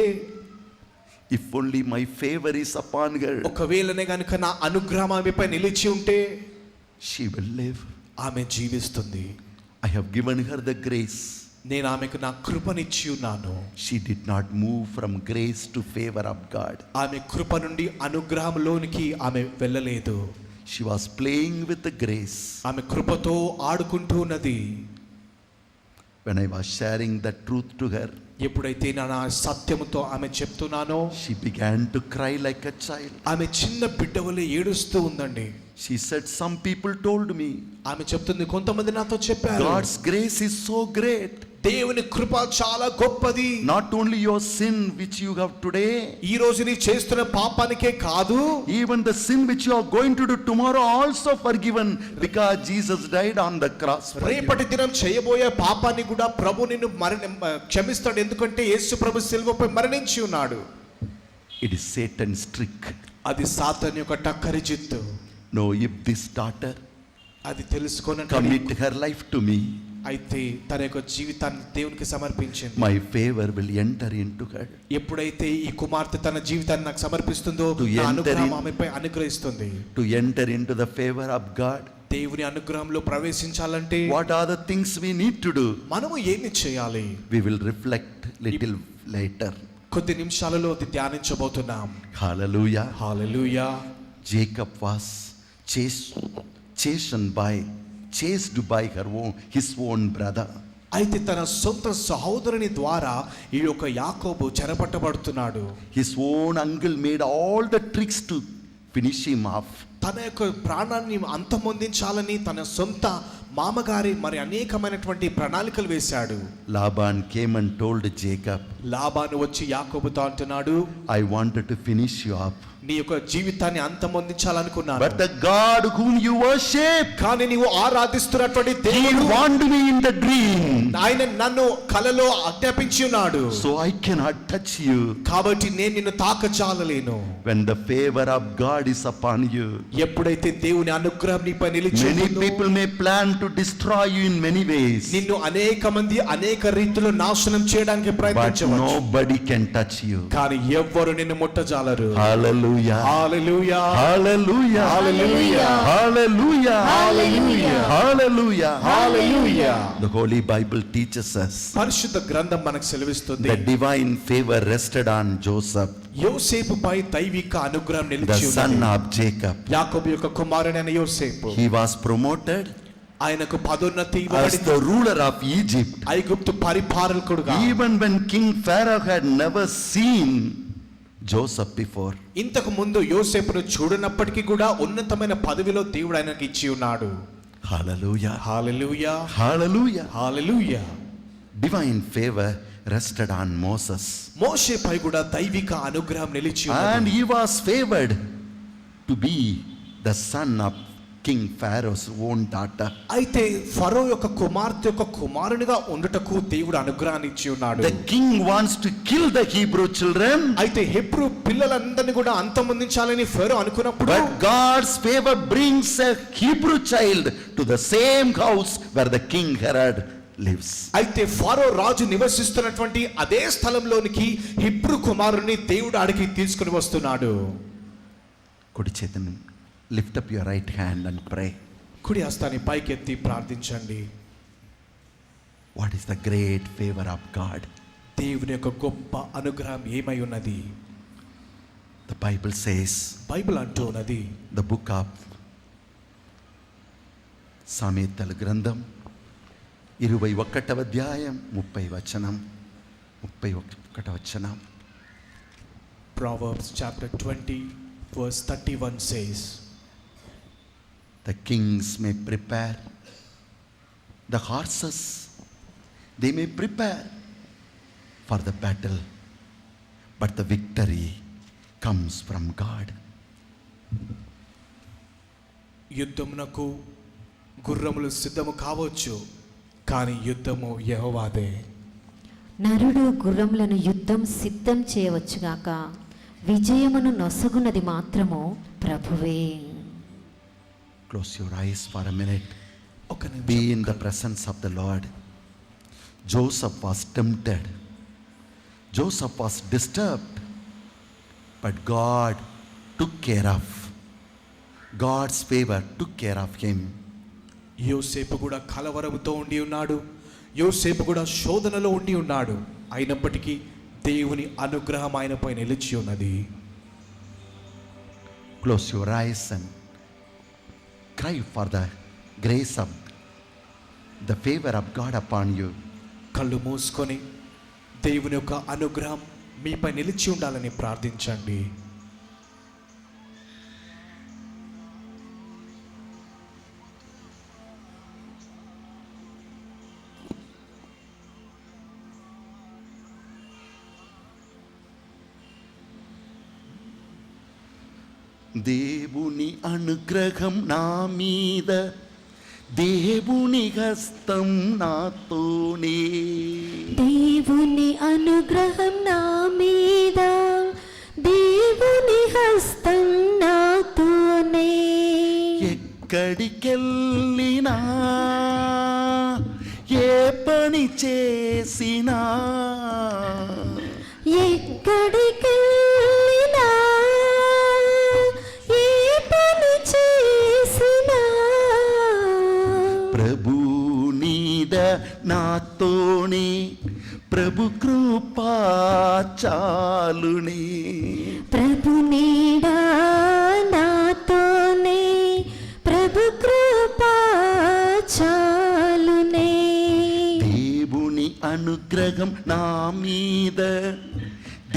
If only my favor is upon her, ఒకవేళనే గనుక నా అనుగ్రహం ఆమెపై నిలిచి ఉంటే, she will live. ఆమె జీవిస్తుంది. I have given her the grace. నేను ఆమెకు నా కృపనిచ్చి ఉన్నాను. She did not move from grace to favor of God. ఆమె కృప నుండి అనుగ్రహంలోనికి ఆమె వెళ్ళలేదు. She was playing with the grace. ఆమె కృపతో ఆడుకుంటూ ఉన్నది. When I was sharing the truth to her, ఎప్పుడైతే నా సత్యముతో ఆమె చెప్తున్నానో, she began to cry like a child. ఆమె చిన్న బిడ్డవలే ఏడుస్తూ ఉందండి. She said, some people told me, ఆమె చెప్తుంది, కొంతమంది నాతో చెప్పారు, God's grace is so great. దేవుని కృప చాలా గొప్పది. Not only your sin which you have today, ఈ రోజు నీ చేస్తున్న పాపానికే కాదు, even the sin which you are going to do tomorrow also forgiven because Jesus died on the cross for you. రేపటి దినం చేయబోయే పాపాన్ని కూడా ప్రభు నిన్ను క్షమిస్తాడు. ఎందుకంటే యేసు ప్రభు సిలువపై మరణించి ఉన్నాడు. It is Satan's trick. అది సాతాను యొక్క టక్కరి జిత్తు. No, if this daughter అది తెలుసుకొని commit her life to me, అయితే తన యొక్క జీవితాన్ని దేవునికి సమర్పించింది. my favor will enter into her. ఎప్పుడైతే ఈ కుమార్తె తన జీవితాన్ని నాకు సమర్పిస్తుందో, To నా enter అనుగ్రహం in- ఆమెపై అనుగ్రహిస్తుంది. To enter into the favor of God, దేవుని అనుగ్రహంలో ప్రవేశించాలంటే what are the things we need to do? మనము ఏమి చేయాలి? We will reflect little later. కొద్ది నిమిషాలలో అది ధ్యానించబోతున్నాం. Hallelujah. Hallelujah. Jacob was chased by his own brother. అయితే తన సొంత సహోదరుని ద్వారా ఈ యొక్క యాకోబు చెరపట్టబడుతున్నాడు. His own uncle made all the tricks to finish him off. తన యొక్క ప్రాణాన్ని అంతమొందించాలని తన సొంత మామగారి మరి అనేకమైనటువంటి ప్రణాళికలు వేశాడు. Laban came and told Jacob, Laban వచ్చి యాకోబుతో అంటున్నాడు, I wanted to finish you up, నీ యొక్క జీవితాన్ని అంతమొందించాలనుకున్నాను, but the God whom you worship, కానీ నీవు ఆరాధిస్తున్నటువంటి he దేవుడు warned me in the dream, ఆయన నన్ను కలలో ఆజ్ఞాపించి ఉన్నాడు. so I cannot touch you. కాబట్టి నేను నిన్ను తాకచాలలేను. When the favor of God is upon you, ఎప్పుడైతే దేవుని అనుగ్రహం నీపై నిలిచి many ఉంటుందో, people may plan to destroy you in many ways, నిన్ను అనేక మంది అనేక రీతిలో నాశనం చేయడానికి but ప్రయత్నించవచ్చు, nobody can touch you. కానీ ఎవ్వరు నిన్ను ముట్టజాలరు. Hallelujah. Hallelujah. Hallelujah. Hallelujah. Hallelujah. Hallelujah. Hallelujah. Hallelujah. The Holy Bible teaches us పరిశుద్ధ గ్రంథం మనకు సెలవిస్తుంది, the divine favor rested on Joseph, యోసేపుపై దైవిక అనుగ్రహం the నిలిచి son ఉన్నది. of Jacob. యాకోబు యొక్క కుమారుడైన యోసేపు, He was promoted ఆయనకు పదోన్నతి as ఇవ్వబడింది. the ruler of Egypt. ఐగుప్తు పరిపాలకుడుగా. Even when King Pharaoh had never seen Joseph before. ఇంతకు ముందు యోసేపును చూడనప్పటికీ కూడా ఉన్నతమైన పదవిలో దేవుడు ఆయనకు ఇచ్చి ఉన్నాడు. Hallelujah. Hallelujah. Hallelujah. Hallelujah. Divine favor rested on Moses. మోషేపై కూడా దైవిక అనుగ్రహం నిలిచి And ఉన్నది. he was favored to be the son of King Pharaoh's own daughter. అయితే ఫరో యొక్క కుమార్తె యొక్క కుమారునిగా ఉండుటకు దేవుడు అనుగ్రహాన్ని ఇచ్చి ఉన్నాడు. The king wants to kill the Hebrew children. అయితే హెబ్రూ పిల్లలందరినీ కూడా అంతమొందించాలని ఫరో అనుకున్నప్పుడు But God's favor brings a Hebrew child to the same house where the king Herod lives. అయితే ఫరో రాజు నివసిస్తున్నటువంటి అదే స్థలంలోనికి హెబ్రూ కుమారుని దేవుడు ఆడికి తీసుకుని వస్తున్నాడు. కుడి చేతిని lift up your right hand and pray. కుడి హస్తాన్ని పైకెత్తి ప్రార్థించండి. What is the great favor of God? దేవుని యొక్క గొప్ప అనుగ్రహం ఏమై ఉన్నది? The Bible says, బైబిల్ అంటూ ఉన్నది, the book of సామెతల గ్రంథం 21వ అధ్యాయం 31వ వచనం. Proverbs chapter 20 verse 31 says, The kings may prepare the horses, they may prepare for the battle, but the victory comes from God. యుద్ధమునకు గుర్రములు సిద్ధము కావచ్చు, కానీ యుద్ధము యెహోవాదే. నరుడు గుర్రములను యుద్ధం సిద్ధం చేయవచ్చుగాక, విజయమును నొసగునది మాత్రము ప్రభువే. Close your eyes for a minute. ఒక నిమిషం. Be in the presence of the Lord. Joseph was tempted. Joseph was disturbed. But God took care of. God's favor took care of him. యోసేపు కూడా కలవరముతో ఉండి ఉన్నాడు, యోసేపు కూడా శోధనలో ఉండి ఉన్నాడు. అయినప్పటికీ దేవుని అనుగ్రహం ఆయనపై నిలిచి ఉన్నది. Close your eyes and cry for the grace of the favor of God upon you. కళ్ళు మూసుకొని దేవుని యొక్క అనుగ్రహం మీపై నిలిచి ఉండాలని ప్రార్థించండి. దేవుని అనుగ్రహం నా మీద, దేవుని హస్తం నాతోనే. దేవుని అనుగ్రహం నా మీద, దేవుని హస్తం నాతోనే. ఎక్కడికెళ్ళినా ఏ పని చేసినా, ఎక్కడికెళ్ళినా ఏ పని చేసినా, ప్రభు నీద నాతోనే, ప్రభు కృపా చాలునే. ప్రభు నీడా నాతోనే, ప్రభు కృపా చాలునే. దేవుని అనుగ్రహం నా మీద,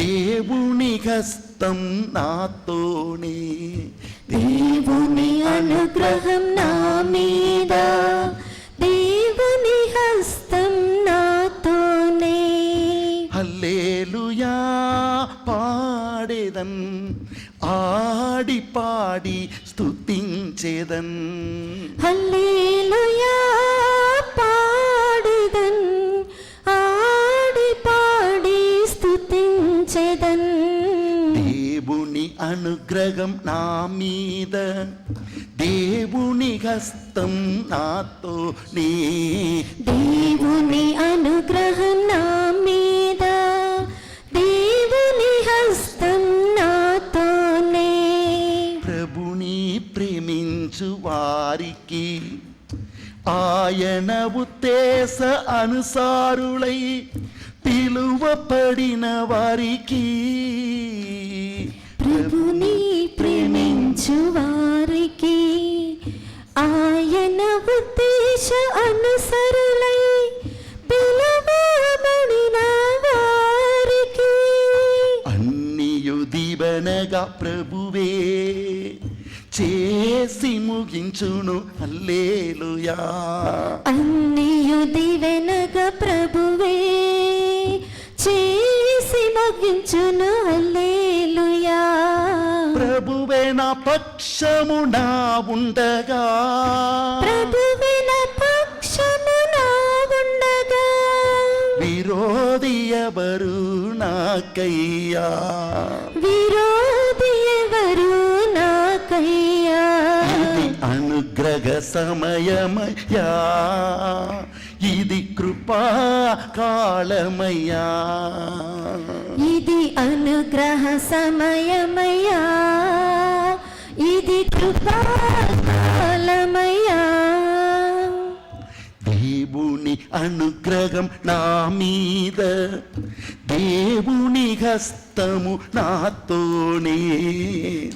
దేవుని హస్తం నాతోనే. దేవుని అనుగ్రహం నా మీద, దేవుని హస్తం నాతోనే. హల్లెలూయా పాడేదన్, ఆడి పాడి స్తుతించేదన్. హల్లెలూయా పాడెదన్, ఆడి పాడి స్తుతించెదన్. దేవుని అనుగ్రహం నా మీద, దేవుని హస్తం నాతోనే. దేవుని అనుగ్రహం నా మీద, దేవుని హస్తం నాతోనే. ప్రభుని ప్రేమించు వారికి, ఆయన ఉద్దేశ అనుసారులై పిలువపడిన వారికి, ప్రభుని ప్రేమించు వారికి, ఆయన ఉద్దేశ అనుసరులై పిలువబడిన వారికి, అన్నియు దీవెనగా ప్రభువే చేసి ముగించును. హల్లెలూయా. అన్నియు దీవెనగా ప్రభువే చేసి ముగించును. హల్లెలూయా. ప్రభువే నా పక్ష పక్షము నా ఉండగా ప్రభువిన పక్షము నా ఉండగా విరోధి ఎవరు నాకయ్యా విరోధి ఎవరు నాకయ్యా ఇది అనుగ్రహ సమయమయ్యా ఇది కృపా కాలమయ్యా ఇది అనుగ్రహ సమయమయ్యా ఇది కృపాకాలమయ్యా దేవుని అనుగ్రహం నా మీద దేవుని హస్తము నాతోనే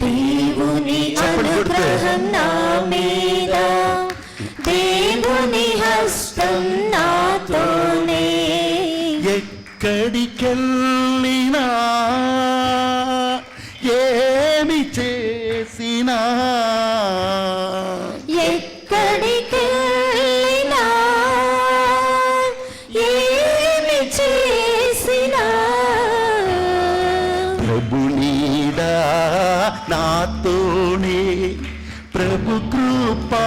దేవుని అనుగ్రహం నా మీద దేవుని హస్తం నాతోనే ఎక్కడికెళ్ళినా ఏమి చేసినా ఎక్కడికెళ్ళినా ఏమి చేసినా ప్రభు నీడా నాతోనే ప్రభు కృపా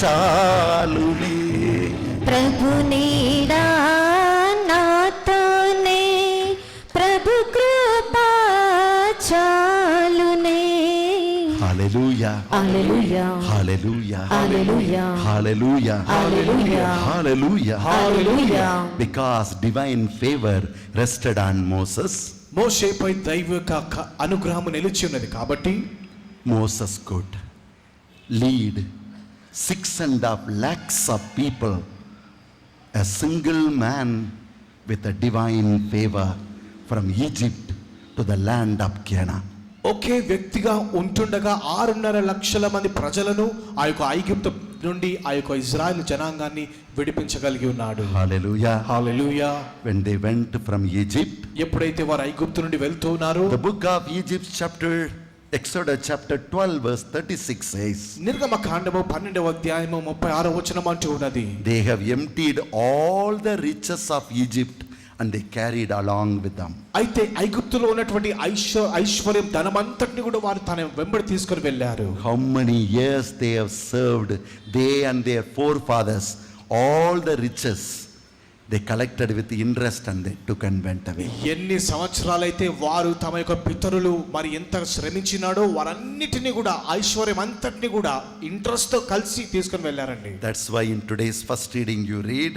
చాలునే ప్రభు నీడా నాతోనే ప్రభు కృపా చాలునే హల్లెలూయా హల్లెలూయా హల్లెలూయా హల్లెలూయా హల్లెలూయా హల్లెలూయా హల్లెలూయా హల్లెలూయా because divine favor rested on Moses. మోషేపై దైవ యొక్క అనుగ్రహం నిలిచి ఉన్నది కాబట్టి Moses could lead 6.5 lakhs of people, a single man with a divine favor from Egypt to the land of Canaan. ఒకే వ్యక్తిగా ఉంటుండగా 6.5 లక్షల మంది ప్రజలను ఆ యొక్క ఐగుప్తు నుండి ఆ యొక్క ఇజ్రాయెల్ జనాంగాన్ని విడిపించగలిగి ఉన్నాడు. Hallelujah. Hallelujah. When they went from Egypt, ఎప్పుడైతే వారు ఐగుప్తు నుండి వెళ్తున్నారు, the book of Egypt Exodus chapter 12 verse 36 says, నిర్గమకాండము 12వ అధ్యాయము 36వ వచనం అంటూ ఉన్నది, they have emptied all the riches of Egypt and they carried along with them. అయితే ఐగుప్తులో ఉన్నటువంటి ఐశ్వర్యం ధనమంతటిని కూడా వారు తన వెంబడి తీసుకొని వెళ్ళారు. How many years they have served, they and their forefathers, all the riches they collected with interest and they took and went away. ఎన్ని సంవత్సరాలైతే వారు తమ యొక్క పితరులు మరి ఎంత శ్రమించినాడో వారన్నిటిని కూడా ఐశ్వర్యం అంతటిని కూడా ఇంట్రెస్ట్ తో కలిసి తీసుకొని వెళ్ళారండి. That's why in today's first reading you read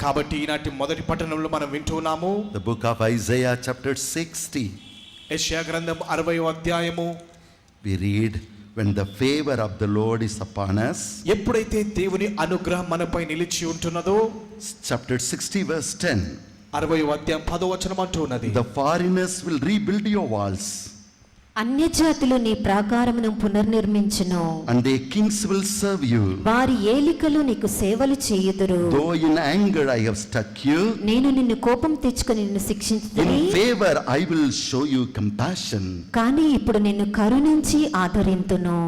కాబట్టి ఈనాటి మొదటి పట్టణంలో మనం వింటున్నాము the book of Isaiah chapter 60. యెషయా గ్రంథం 60వ అధ్యాయము. We read, when the favor of the Lord is upon us, ఎప్పుడైతే దేవుని అనుగ్రహం మనపై నిలిచి ఉంటున్నదో, chapter 60 verse 10, 60వ అధ్యాయం 10వ వచనం అంటూ ఉన్నది, the foreigners will rebuild your walls అన్యజాతులు నీ ప్రాకారమును పునర్నిర్మించును and their kings will serve you. వారి ఏలికలు నీకు సేవలు చేయుదురు. Though in anger I have struck you, నేను నిన్ను కోపం తెచ్చుకొని నిన్ను శిక్షించుదుని, in favor I will show you compassion. కానీ ఇప్పుడు నిన్ను కరుణించి ఆదరింతును.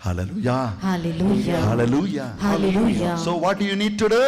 Hallelujah. Hallelujah Hallelujah. Hallelujah. So what do you need to do?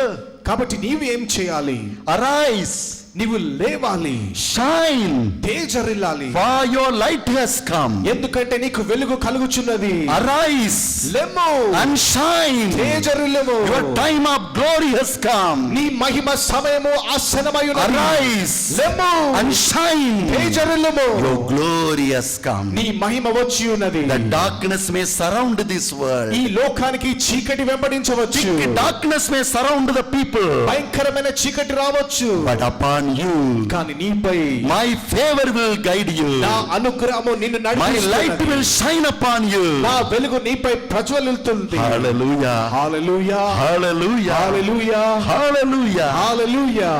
కాబట్టి నీవు ఏం చేయాలి? Arise, నీవు లేవాలి, shine, తేజరిల్లాలి, for your light has come. ఎందుకంటే నీకు వెలుగు కలుగుచున్నది. Arise లెమ్ము and shine. తేజరిల్లెము, Your time of glory has come. నీ మహిమ సమయము ఆసన్నమై ఉన్నది. Arise లెమ్ము and shine. తేజరిల్లెము, Your glory has come. నీ మహిమ వచ్చి ఉన్నది. The darkness may surround this world. ఈ లోకానికి చీకటి వెంబడించవచ్చు, Darkness may surround the people. భయంకరమైన చీకటి రావచ్చు, But upon you, కానీ నీపై my favor will guide you. నా అనుగ్రహము నిన్ను My light నడిపిస్తున్నది. will shine upon you. నా వెలుగు నీపై ప్రజ్వలిల్లుతుంది. Hallelujah. హల్లెలూయా, Hallelujah. హల్లెలూయా, Hallelujah. హల్లెలూయా.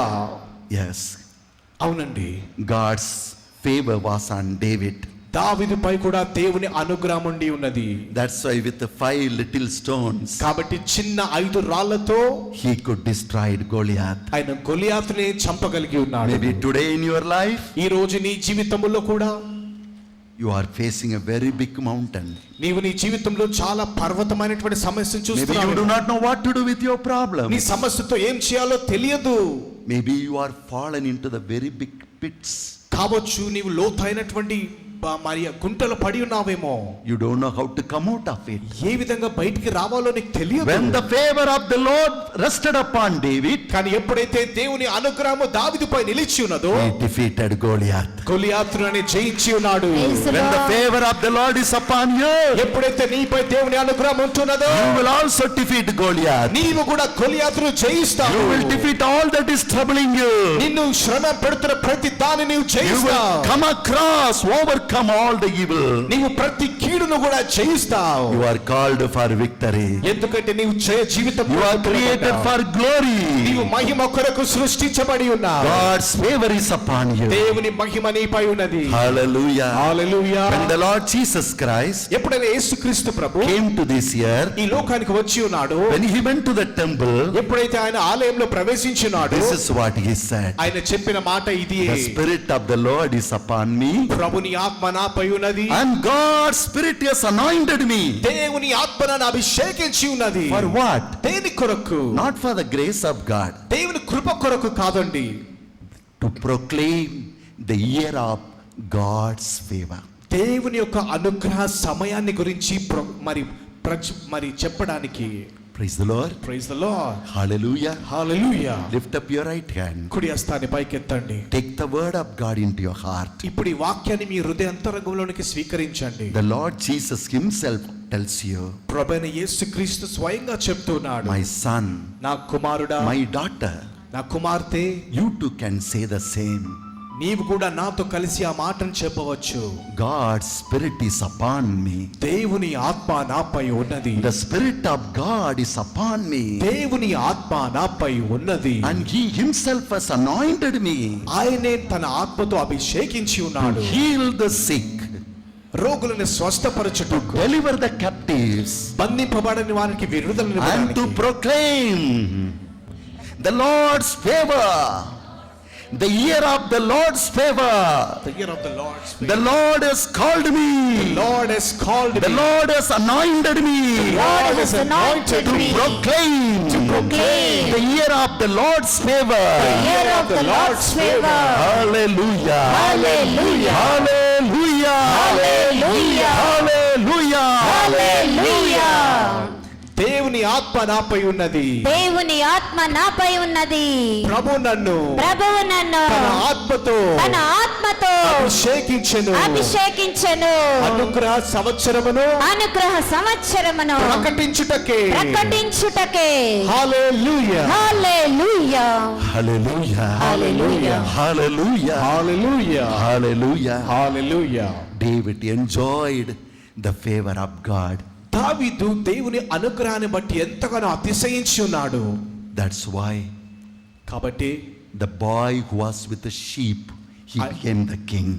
Yes. అవునండి, God's favor was on David. దావీదుపై కూడా దేవుని అనుగ్రహం ఉండి ఉన్నది. That's why with the 5 little stones, కాబట్టి చిన్న 5 రాళ్లతో he could destroy Goliath. ఆయన గొలియాతుని చంపగలిగి ఉన్నాడు. Maybe today in your life, ఈ రోజు నీ జీవితంలో కూడా you are facing a very big mountain. నీవు నీ జీవితంలో చాలా పర్వతమైనటువంటి సమస్యను Maybe you do చూస్తున్నావు. not know what to do with your problem. నీ సమస్యతో ఏం చేయాలో తెలియదు Maybe you are fallen into the very big pits. కావచ్చు, నీవు లోతైనటువంటి మరి గుంటలో పడి ఉన్నావేమో. You don't know how to come out of it. ఏ విధంగా బయటికి రావాలో నీకు తెలియదు. When the favor of the Lord rested upon David, కానీ ఎప్పుడైతే దేవుని అనుగ్రహము దావీదుపై నిలిచి ఉన్నదో, he defeated Goliath. గొలియాతును జయించి ఉన్నాడు. When the favor of the Lord is upon you, ఎప్పుడైతే నీపై దేవుని అనుగ్రహం ఉంటున్నదో, you will also defeat Goliath. నీవు కూడా గొలియాతును జయిస్తావు. You will defeat all that is troubling you. నిన్ను శ్రమ పెడుతున్న ప్రతి దాన్ని నీవు You జయిస్తావు. will come across, overcome all the evil. నీవు ప్రతి కీడును కూడా జయిస్తావు. You are called for victory. ఎందుకంటే నీవు జయ జీవితం You are created for glory. నీవు మహిమ కొరకు సృష్టించబడి ఉన్నావు. God's favor is upon you. దేవుని మహిమ నీపై ఉన్నది. Hallelujah. Hallelujah. When the Lord Jesus Christ ఎప్పుడైతే యేసుక్రీస్తు ప్రభు came to this earth, ఈ లోకానికి వచ్చి ఉన్నాడు, when he went to the temple, ఎప్పుడైతే ఆయన ఆలయంలో ప్రవేశించినాడు, this is what he said. ఆయన చెప్పిన మాట ఇది: The Spirit of the Lord is upon me, ప్రభుని ఆత్మ నాపై ఉన్నది, and God's Spirit has anointed me. దేవుని ఆత్మ నన్ను అభిషేకించి ఉన్నది. For what? దేని కొరకు? Not for the grace of God, దేవుని కృప కొరకు కాదండి, to proclaim the year of God's favor. దేవుని యొక్క అనుగ్రహ సమయాన్ని గురించి మరి చెప్పడానికి. Praise the Lord. Praise the lord. Hallelujah. Hallelujah. Lift up your right hand. కుడి హస్తాన్ని పైకెత్తండి. Take the word of God into your heart. ఇప్పుడు ఈ వాక్యాన్ని మీ హృదయ అంతరంగంలోనికి స్వీకరించండి. The Lord Jesus himself tells you, ప్రభువైన యేసుక్రీస్తు స్వయంగా చెప్తున్నాడు, my son, నా కుమారుడా, my daughter, నా కుమార్తె, you too can say the same. నీవు కూడా నాతో కలిసి ఆ మాటను చెప్పవచ్చు. God's Spirit is upon me. దేవుని ఆత్మ నాపై ఉన్నది. The Spirit of God is upon me. దేవుని ఆత్మ నాపై ఉన్నది. And he himself has anointed me ఆయనే తన ఆత్మతో అభిషేకించి to ఉన్నాడు. heal the sick, రోగులను స్వస్థపరచుటకు, deliver the captives, బంధింపబడని వారికి విడుదలను and to ఇవ్వడానికి, proclaim the Lord's favor. The year of the Lord's favor. The year of the Lord's favor. The Lord has called me. The Lord has called The me. Lord has anointed me. The Lord has anointed To me. proclaim the year of the Lord's favor. The year of the Lord's favor. Hallelujah. Hallelujah. Hallelujah. Hallelujah. Hallelujah. హల్లెలూయా. దేవుని ఆత్మ నాపై ఉన్నది. దేవుని ఆత్మ నాపై ఉన్నది. ప్రభు నన్ను తన ఆత్మతో అభిషేకించెను. అనుగ్రహ సంవత్సరమును ప్రకటించుటకే. హల్లెలూయా. Hallelujah. Hallelujah. Hallelujah. Hallelujah. Hallelujah. Hallelujah. David enjoyed the favor of God. దావీదు దేవుని అనుగ్రహాన్ని బట్టి ఎంతగానో అతిశయించి ఉన్నాడు. That's why కాబట్టి the boy who was with the sheep, he became the king.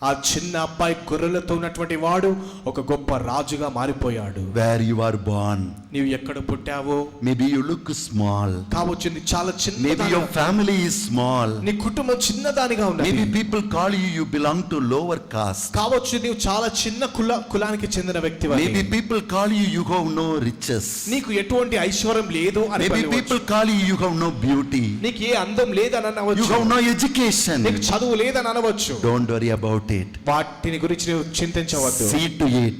ఆ చిన్న అబ్బాయి గొర్రెలతో ఉన్నటువంటి వాడు ఒక గొప్ప రాజుగా మారిపోయాడు. Where you are born, నీవు ఎక్కడ పుట్టావో, maybe you look small, కావచ్చు నీ చాలా చిన్న, maybe your family is small, నీ కుటుంబం చిన్నదానిగా ఉన్నది, maybe people call you belong to lower caste, కావచ్చు నీవు చాలా చిన్న కులానికి చెందిన వ్యక్తివి, maybe people call you have no riches, నీకు ఎటువంటి ఐశ్వర్యం లేదు అని, maybe people call you have no beauty, నీకు ఏ అందం లేదని you అనవచ్చు, have no education. నీకు చదువు లేదని అనవచ్చు. Don't worry about it. వాటిని గురించి నువ్వు చింతించవద్దు. See to it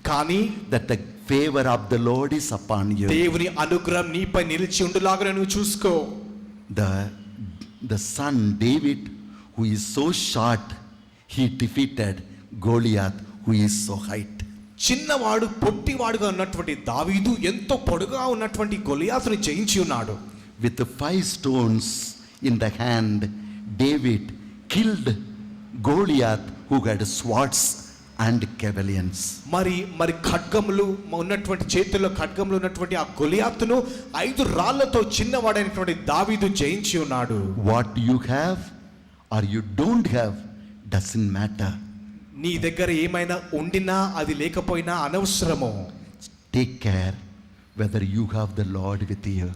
కానీ that the favor of the Lord is upon you. దేవుని అనుగ్రహం నీపై నిలిచి ఉండులాగా నువ్వు చూసుకో. The son David, who is so short, he defeated Goliath, who is so height. చిన్నవాడు పొట్టివాడుగా ఉన్నటువంటి దావీదు ఎంతో పొడుగా ఉన్నటువంటి గొలియాతుని జయించి ఉన్నాడు. With the 5 stones in the hand, David killed Goliath, who had swords and javelins. మరి ఖడ్గములు ఉన్నటువంటి చేతుల్లో ఖడ్గములు ఉన్నటువంటి ఆ గొలియాతును 5 రాళ్లతో చిన్నవాడైనటువంటి దావీదు జయించి ఉన్నాడు. What you have or you don't have doesn't matter. నీ దగ్గర ఏమైనా ఉండినా అది లేకపోయినా అనవసరము. Take care whether you have the Lord with you.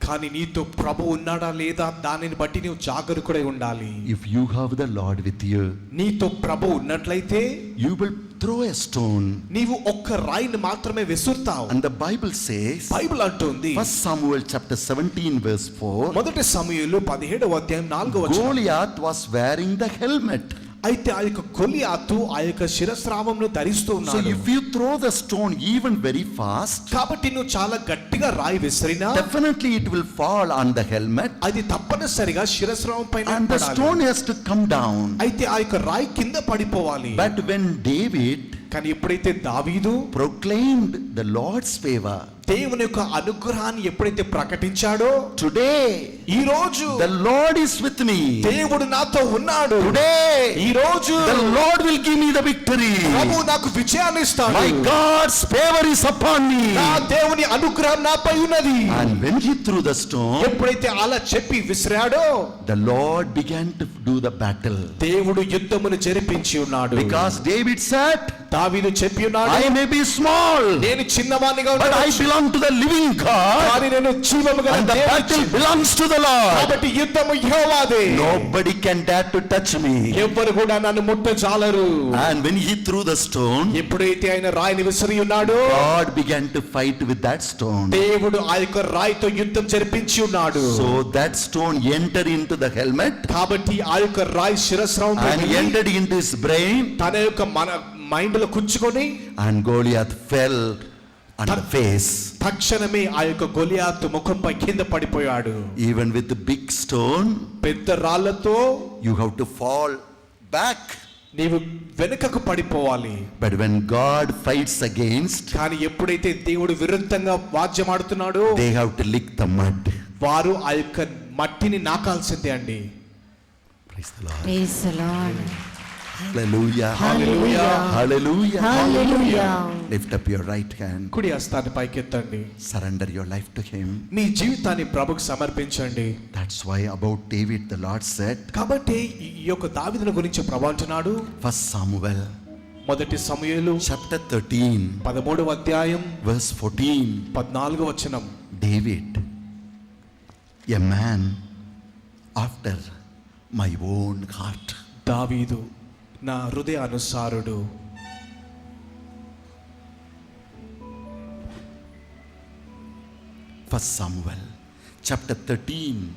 కానీ నీతో ప్రభు ఉన్నాడా లేదా దానిని బట్టి నీవు జాగరూకుడై ఉండాలి. If you have the Lord with you, నీతో ప్రభు ఉన్నట్లయితే you will throw a stone. నీవు ఒక్క రాయిని మాత్రమే విసురుతావు. And the Bible says, Bible అంటుంది, 1 Samuel chapter 17 verse 4, మొదటి సమూయేలు 17వ అధ్యాయం 4వ వచనం, Goliath was wearing the helmet. అయితే ఆ యొక్క గొలియాతు ఆ యొక్క శిరస్రావంను ధరిస్తూ So ఉన్నాడు. if you throw the stone even very fast, కాబట్టి నువ్వు చాలా గట్టిగా రాయి విసిరినా definitely it will fall on the helmet అది తప్పనిసరిగా శిరస్రావం పైన and the పడాలి. stone has to come down. అయితే ఆ యొక్క రాయి కింద పడిపోవాలి. But when David కానీ ఎప్పుడైతే దావీదు proclaimed the Lord's favor, దేవుని యొక్క అనుగ్రహాన్ని ఎప్పుడైతే ప్రకటించాడో, today ఈ రోజు the Lord is with me. దేవుడు నాతో ఉన్నాడు. Today ఈ రోజు the Lord will give me the victory. ప్రభువు నాకు విజయాన్ని ఇస్తాడు. My God's favor is upon me. నా దేవుని అనుగ్రహం నాపై ఉన్నది. And when he threw the stone, ఎప్పుడైతే అలా చెప్పి విసిరాడో, the Lord began to do the battle. దేవుడు యుద్ధమును జరిపించి ఉన్నాడు. Because David said, దావీదు చెప్పి ఉన్నాడు, I may be small, నేను చిన్నవానిగా but I ఉండవచ్చు, belong to the living God, కానీ నేను జీవము గల and the battle దేవుని belongs to the Lord. కాబట్టి యుద్ధము యెహోవాదే. Nobody can dare to touch me. ఎవ్వరు కూడా నన్ను ముట్టజాలరు. And when he threw the stone, ఎప్పుడైతే ఆయన రాయిని విసిరి ఉన్నాడో, God began to fight with that stone. దేవుడు ఆ యొక్క రాయితో యుద్ధం జరిపించి ఉన్నాడు. So that stone entered into the helmet కాబట్టి ఆ యొక్క రాయి శిరస్రావం and entered into his brain, తన యొక్క మైండ్ లో కూర్చుకొని, and Goliath fell on the face. తక్షణమే ఆ యొక్క గొలియాతు ముఖంపై కింద పడిపోయాడు. Even with the big stone, పెద్ద రాళ్లతో you have to fall back. నీవు వెనుకకు పడిపోవాలి. But when God fights against, కానీ ఎప్పుడైతే దేవుడు విరుద్ధంగా వాద్యమాడుతున్నాడో, they have to lick the mud. వారు ఆ యొక్క మట్టిని నాకాల్సిందే అండి. Praise the Lord. Praise the Lord. Hallelujah. Hallelujah. Hallelujah. Hallelujah. Lift up your right hand. కుడి హస్తాన్ని పైకెత్తండి. Surrender your life to him. మీ జీవితాన్ని ప్రభుకు సమర్పించండి. That's why about David the Lord said, కాబట్టి ఈ యొక్క దావీదుని గురించి ప్రభువు అంటున్నాడు, 1 Samuel మొదటి సమూయేలు chapter 13 13వ అధ్యాయం verse 14, 14వ వచనం. David, a man after my own heart. దావీదు నా హృదయ అనుసారుడు. First Samuel chapter 13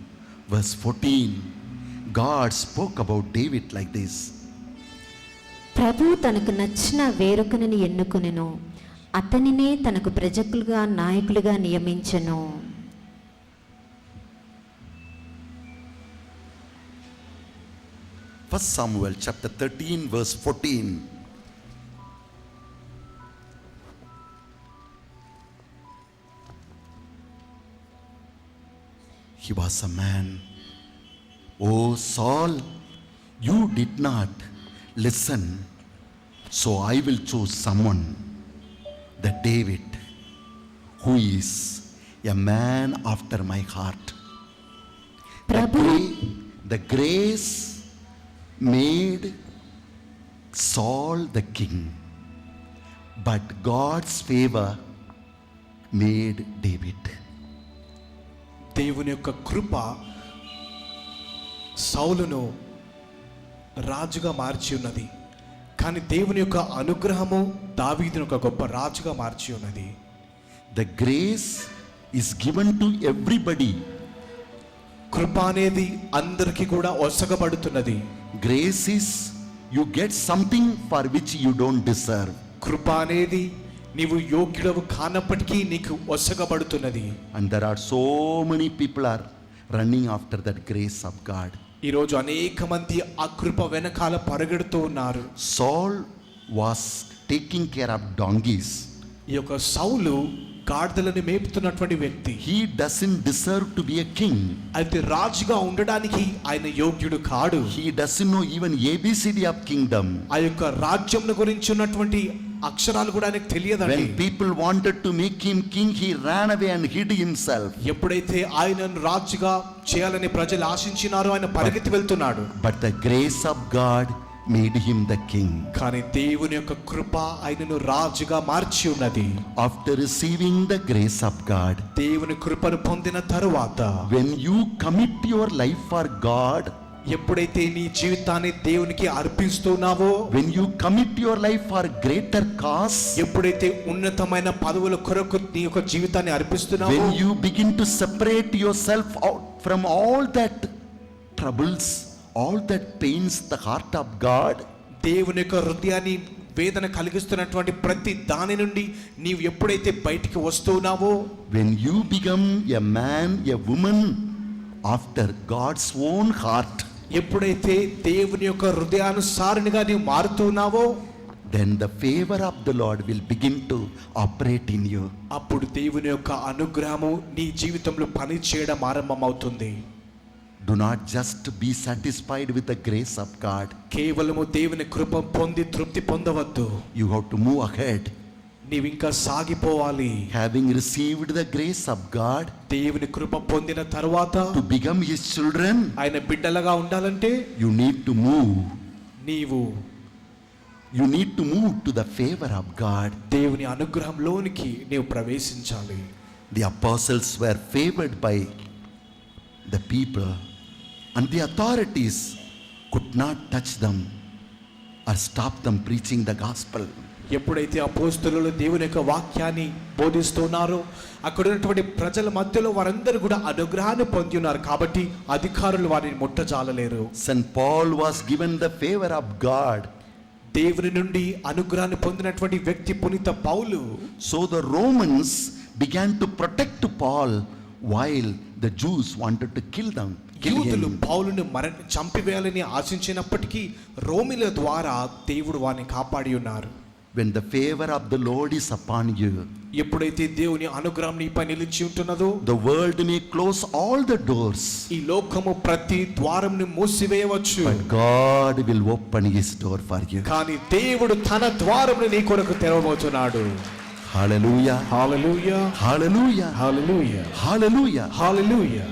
verse 14, God spoke about David like this. ప్రభు తనకు నచ్చిన వేరొకనిని ఎన్నుకొనెను, అతనినే తనకు ప్రజకులుగా నాయకులుగా నియమించెను. First Samuel chapter 13 verse 14. He was a man. Oh Saul, you did not listen, so I will choose someone, the David, who is a man after my heart. Prabhu The grace made Saul the king, but God's favor made David. దేవుని యొక్క కృప సౌలును రాజుగా మార్చి ఉన్నది, కానీ దేవుని యొక్క అనుగ్రహము దావీదును ఒక గొప్ప రాజుగా మార్చి ఉన్నది. The grace is given to everybody. కృప అనేది అందరికీ కూడా ఒసగబడుతున్నది. Grace is you get something for which you don't deserve. కృప అనేది నీవు యోగ్యుడవు కానప్పటికీ నీకు ఒసగబడుతున్నది. And there are so many people are running after that grace of God. ఈరోజు అనేక మంది ఆ కృప వెనకాల పరిగెడుతూ ఉన్నారు. Saul was taking care of donkeys. ఈ యొక్క సౌలు గాడిదలను మేపుతున్నటువంటి వ్యక్తి. He doesn't deserve to be a king. అయితే రాజుగా ఉండడానికి ఆయన యోగ్యుడు కాడు. He doesn't know even ABCD of kingdom. ఆ యొక్క రాజ్యం గురించి ఉన్నటువంటి అక్షరాలు కూడా ఆయనకు తెలియదండి. When people wanted to make him king, he ran away and hid himself. ఎప్పుడైతే ఆయనను రాజుగా చేయాలని ప్రజలు ఆశించినారో ఆయన పరిగెత్తి వెళ్తున్నాడు. But the grace of God made him the king. కానీ దేవుని యొక్క కృప ఆయనను రాజుగా మార్చి ఉన్నది. After receiving the grace of God, దేవుని కృపను పొందిన తరువాత when you commit your life for God, ఎప్పుడైతే నీ జీవితాన్ని దేవునికి అర్పిస్తున్నావో, when you commit your life for greater cause, ఎప్పుడైతే ఉన్నతమైన పదవుల కొరకు నీ యొక్క జీవితాన్ని అర్పిస్తున్నావో, when you begin to separate yourself out from all that troubles, all that pains the heart of God, దేవుని యొక్క హృదయాన్ని వేదన కలిగిస్తున్నటువంటి ప్రతి దాని నుండి నీవు ఎప్పుడైతే బయటికి వస్తున్నావో, when you become a man, a woman after God's own heart, ఎప్పుడైతే దేవుని యొక్క హృదయానుసారునిగా నీవు మారుతున్నావో, then the favor of the Lord will begin to operate in you. అప్పుడు దేవుని యొక్క అనుగ్రహము నీ జీవితంలో పని చేయడం ఆరంభమవుతుంది. Do not just be satisfied with the grace of God. కేవలము దేవుని కృప పొంది తృప్తి పొందవద్దు. You have to move ahead. నీవు ఇంకా సాగిపోవాలి. Having received the grace of God, దేవుని కృప పొందిన తర్వాత to become His children, ఆయన బిడ్డలుగా ఉండాలంటే you need to move. You need to move to the favor of God. దేవుని అనుగ్రహంలోనికి నీవు ప్రవేశించాలి. The apostles were favored by the people, and the authorities could not touch them or stop them preaching the gospel. ఎప్పుడైతే అపోస్తలులు దేవుని యొక్క వాక్యాన్ని బోధిస్తున్నారో, అక్కడ ఉన్నటువంటి ప్రజల మధ్యలో వారందరూ కూడా అనుగ్రహాన్ని పొంది ఉన్నారు కాబట్టి అధికారులు వారిని ముట్టజాలలేరు. St. Paul was given the favor of God. దేవుని నుండి అనుగ్రహాన్ని పొందినటువంటి వ్యక్తి పునీత పౌలు. So the Romans began to protect Paul while the Jews wanted to kill యూదులు him. పౌలును చంపివేయాలని ఆశించినప్పటికీ రోమిల ద్వారా దేవుడు వారిని కాపాడి ఉన్నారు. When the favor of the Lord is upon you, ఎప్పుడైతే దేవుని అనుగ్రహం నీపై నిలిచి ఉంటున్నదో, the world may close all the doors, ఈ లోకము ప్రతి ద్వారంని మూసివేయవచ్చు, but God will open His door for you. కానీ దేవుడు తన ద్వారంని నీ కొరకు తెరవబోతున్నాడు. Hallelujah. Hallelujah, Hallelujah. Hallelujah, Hallelujah. Hallelujah.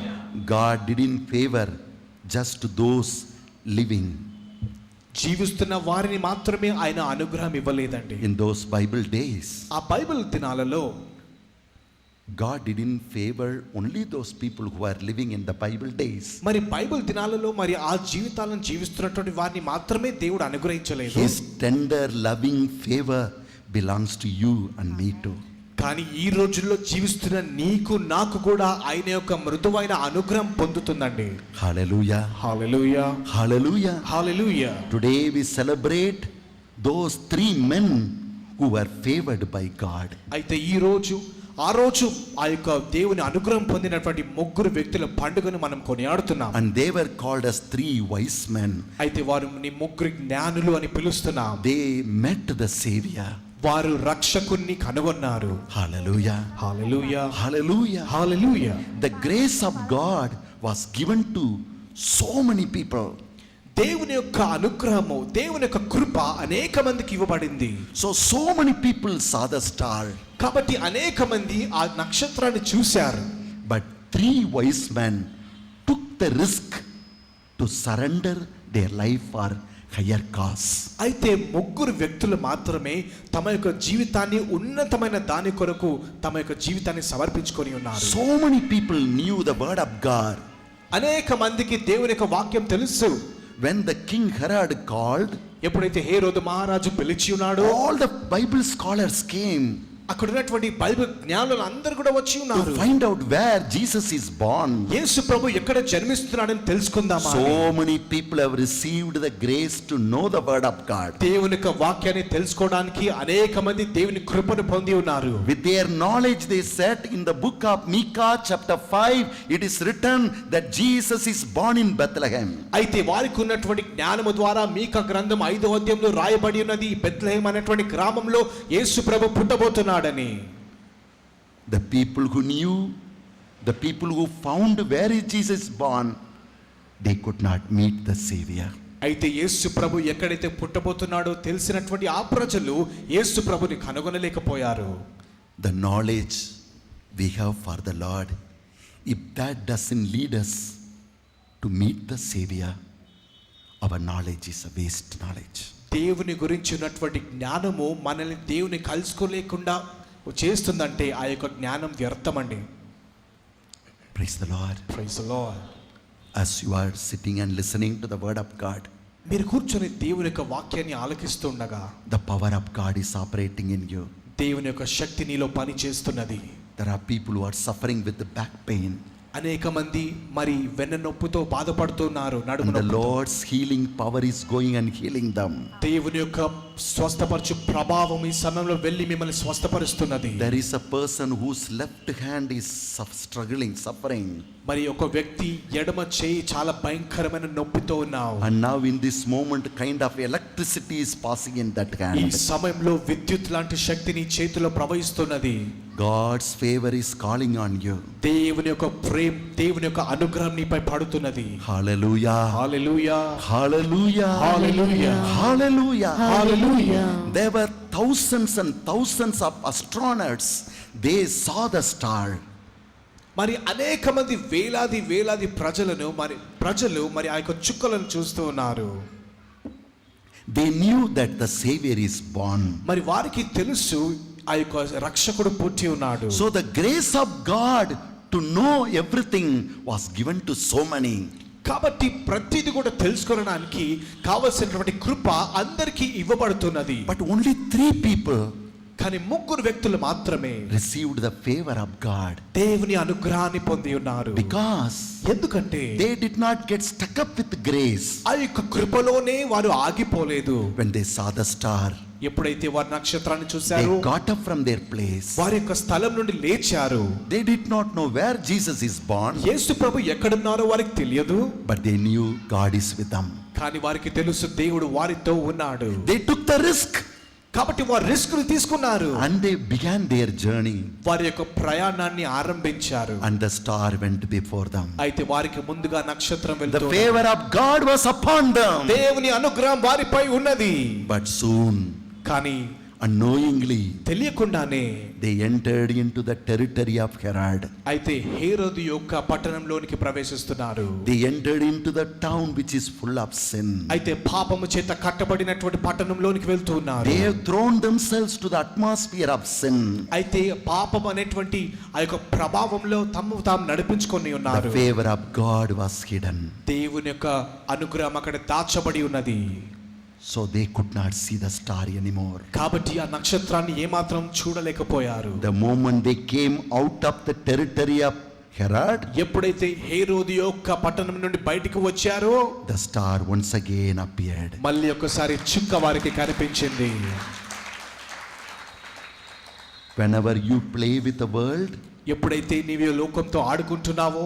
God didn't favor just those living. జీవిస్తున్న వారిని మాత్రమే ఆయన అనుగ్రహం ఇవ్వలేదండి. In those Bible days, ఆ బైబిల్ దినాలలో God didn't favor only those people who are living in the Bible days. మరి బైబిల్ దినాలలో మరి ఆ జీవితాలను జీవిస్తున్నటువంటి వారిని మాత్రమే దేవుడు అనుగ్రహించలేదు. His tender loving favor belongs to you and me too. కానీ ఈ రోజుల్లో జీవిస్తున్న నీకు నాకు కూడా ఆయన యొక్క మృదువైన అనుగ్రహం పొందుతుందండి. Hallelujah. Hallelujah, Hallelujah. Hallelujah. Today we celebrate those 3 men who were favored by God. అయితే ఈ రోజు ఆ రోజు ఆ యొక్క దేవుని అనుగ్రహం పొందినటువంటి 3 వ్యక్తుల పండుగను మనం కొనియాడుతున్నాం. And they were called as 3 wise men. అయితే వారు నీ 3 జ్ఞానులు అని పిలుస్తున్నాం. They met the Savior. వారు రక్షకుణ్ణి కనుగొన్నారు. Hallelujah. Hallelujah, Hallelujah. Hallelujah. The grace of God was given to so many people. దేవుని యొక్క అనుగ్రహము, దేవుని యొక్క కృప అనేక మందికి ఇవ్వబడింది. So many people saw the star. కాబట్టి అనేక మంది ఆ నక్షత్రాన్ని చూశారు. But 3 wise men took the risk to surrender their life for higher cause. అయితే 3 వ్యక్తులు మాత్రమే తమ యొక్క జీవితాన్ని ఉన్నతమైన దాని కొరకు తమ యొక్క జీవితాన్ని సమర్పించుకొని ఉన్నారు. So many people knew the word of God. అనేక మందికి దేవుని యొక్క వాక్యం తెలుసు. When the king Herod called, ఎప్పుడైతే హేరోదు మహారాజు పిలిచి ఉన్నాడో, all the Bible scholars came అక్కడ ఉన్నటువంటి బైబిల్ జ్ఞానులు అందరూ కూడా వచ్చి to ఉన్నారు. find out where Jesus is born. యేసు ప్రభు ఎక్కడ జన్మిస్తున్నాడని తెలుసుకుందామా. So many people have received the grace to know the word of God. దేవుని యొక్క వాక్యాన్ని తెలుసుకోవడానికి అనేక మంది దేవుని కృపను పొంది ఉన్నారు. With their knowledge they said in the book of Micah chapter 5, it is written that Jesus is born in Bethlehem. అయితే వారికి ఉన్నటువంటి జ్ఞానము ద్వారా మీకా గ్రంథం 5వ అధ్యాయంలో రాయబడి ఉన్నది, బెత్లెహేం అనేటువంటి గ్రామంలో యేసు ప్రభు పుట్టబోతున్నాడని. The people who knew, the people who found where is Jesus born, they could not meet the Savior. అయితే యేసు ప్రభు ఎక్కడైతే పుట్టబోతున్నాడో తెలిసినటువంటి ఆ ప్రజలు యేసు ప్రభుని కనుగొనలేకపోయారు. The knowledge we have for the Lord, if that doesn't lead us to meet the Savior, our knowledge is a waste knowledge. దేవుని గురించి ఉన్నటువంటి జ్ఞానము మనల్ని దేవుని కలుసుకోలేకుండా చేస్తుందంటే ఆ యొక్క జ్ఞానం వ్యర్థమండి. Praise the Lord. Praise the lord. As you are sitting and listening to the word of God, మీరు కూర్చొని దేవుని యొక్క వాక్యాన్ని ఆలకిస్తుండగా the power of God is operating in you. దేవుని యొక్క శక్తి నీలో పని చేస్తున్నది. There are people who are suffering with the back pain. అనేక మంది మరి వెన్న నొప్పితో బాధపడుతున్నారు, నడుము And the నొప్పితో. Lord's healing power is going and healing them. దేవుని యొక్క స్వస్థపరచు ప్రభావం ఈ సమయంలో వెళ్ళి మిమ్మల్ని స్వస్థపరుస్తున్నది. There is a person whose left hand is struggling, suffering. మరి ఒక వ్యక్తి ఎడమ చేయి చాలా భయంకరమైన నొప్పితో ఉన్నావు. And now in this moment kind of electricity is passing in that ఈ hand. సమయంలో విద్యుత్ లాంటి శక్తి నీ చేతిలో ప్రవహిస్తున్నది. God's favor is calling on you. దేవుని యొక్క ప్రేమ, దేవుని యొక్క అనుగ్రహం నీపై పడుతున్నది. Hallelujah. Hallelujah, Hallelujah. Hallelujah, Hallelujah. Hallelujah. There were thousands and thousands of astronauts. They saw the star. మరి అనేక మంది వేలాది ప్రజలు మరి ఆ యొక్క చుక్కలను చూస్తూ ఉన్నారు. They knew that the Savior is born. మరి వారికి తెలుసు ఆ యొక్క రక్షకుడు పుట్టి ఉన్నాడు. So the grace of God to know everything was given to so many. కాబట్టి ప్రతిది కూడా తెలుసుకోవడానికి కావలసినటువంటి కృప అందరికీ ఇవ్వబడుతున్నది. But only 3 people కానీ 3 వ్యక్తులు మాత్రమే received the favor of God. దేవుని అనుగ్రహాన్ని పొంది ఉన్నారు. Because ఎందుకంటే they did not get stuck up with grace ఆ యొక్క కృపలోనే వారు ఆగిపోలేదు. when they saw the star. ఎప్పుడైతే వారు నక్షత్రాన్ని They చూశారు, got up from their place. వారి యొక్క స్థలం నుండి లేచారు. They did not know where Jesus is born, యేసు ప్రభు ఎక్కడున్నారో వారికి తెలియదు, but they knew God is with them. కానీ వారికి తెలుసు దేవుడు వారితో ఉన్నాడు. They took the risk కాబట్టి వారు రిస్క్ తీసుకున్నారు. and they began their journey, వారి యొక్క ప్రయాణాన్ని ఆరంభించారు. and the star went before them. అయితే వారికి ముందుగా నక్షత్రం The వెళ్తూ favor of God was upon them. దేవుని అనుగ్రహం వారిపై ఉన్నది. But soon, కానీ unknowingly, తెలియకుండానే they entered into the territory of Herod. అయితే హేరోదు యొక్క పట్టణంలోనికి ప్రవేశిస్తున్నారు. They entered into the town which is full of sin. అయితే పాపము చేత కట్టబడినటువంటి పట్టణంలోనికి వెళ్తున్నారు. They have thrown themselves to the atmosphere of sin. అయితే పాపం అనేటువంటి ఆ యొక్క ప్రభావంలో తాము నడిపించుకొని The ఉన్నారు. favor of God was hidden, దేవుని యొక్క అనుగ్రహం అక్కడ దాచబడి ఉన్నది. so they could not see the star anymore. కాబట్టి ఆ నక్షత్రాన్ని ఏమాత్రం చూడలేకపోయారు. The moment they came out of the territory of Herod, ఎప్పుడైతే హేరోదు యొక్క పట్టణం నుండి బయటికి వచ్చారో the star once again appeared. మళ్ళీ ఒకసారి చుక్క వారికి కనిపించింది. Whenever you play with the world, ఎప్పుడైతే నీవు ఈ లోకంతో ఆడుకుంటున్నావో,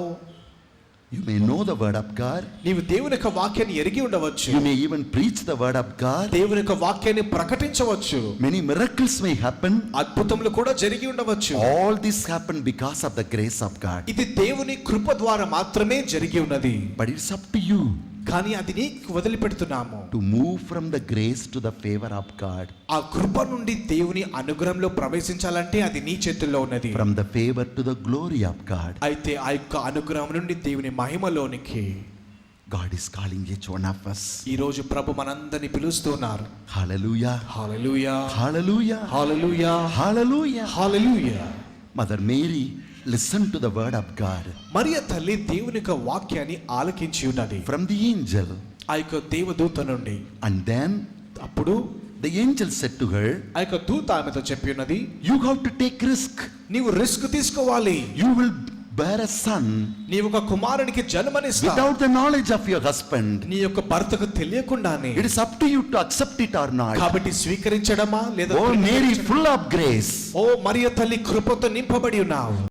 you may know the word of God. నీవు దేవుని యొక్క వాక్యాన్ని ఎరిగి ఉండవచ్చు. You may even preach the word of God. దేవుని యొక్క వాక్యాన్ని ప్రకటించవచ్చు. Many miracles may happen. అద్భుతములు కూడా జరిగి ఉండవచ్చు. All this happened because of the grace of God. ఇది దేవుని కృప ద్వారా మాత్రమే జరిగి ఉన్నది. But it's up to you కానీ అది నీకు వదిలిపెడుతున్నాము. to move from the grace to the favor of God. ఆ కృప నుండి దేవుని అనుగ్రహంలో ప్రవేశించాలంటే అది నీ చేతుల్లో ఉన్నది. From the favor to the glory of God. అయితే ఆ యొక్క అనుగ్రహం నుండి దేవుని మహిమలోనికి God is calling each one of us. ఈ రోజు ప్రభు మనందరిని పిలుస్తున్నారు. Hallelujah. Hallelujah, Hallelujah. Hallelujah, Hallelujah. Hallelujah. Mother Mary listened to the word of God మరియ తల్లి దేవుని యొక్క వాక్యాన్ని ఆలకించి ఉన్నది from the angel. ఆ యొక్క దేవదూత నుండి. And then అప్పుడు the angel said to her, ఆ యొక్క దూత ఆమెతో చెప్పి ఉన్నది, you have to take risk. నీవు రిస్క్ తీసుకోవాలి. You will bear a son నీవు ఒక కుమారునికి జన్మనిస్తావు. without the knowledge of your husband. నీ యొక్క భర్తకు తెలియకుండానే. It is up to you to accept it or not. కాబట్టి స్వీకరించడమా లేదా Oh Mary, full of grace. ఓ మరియ తల్లి కృపతో నింపబడి ఉన్నావు.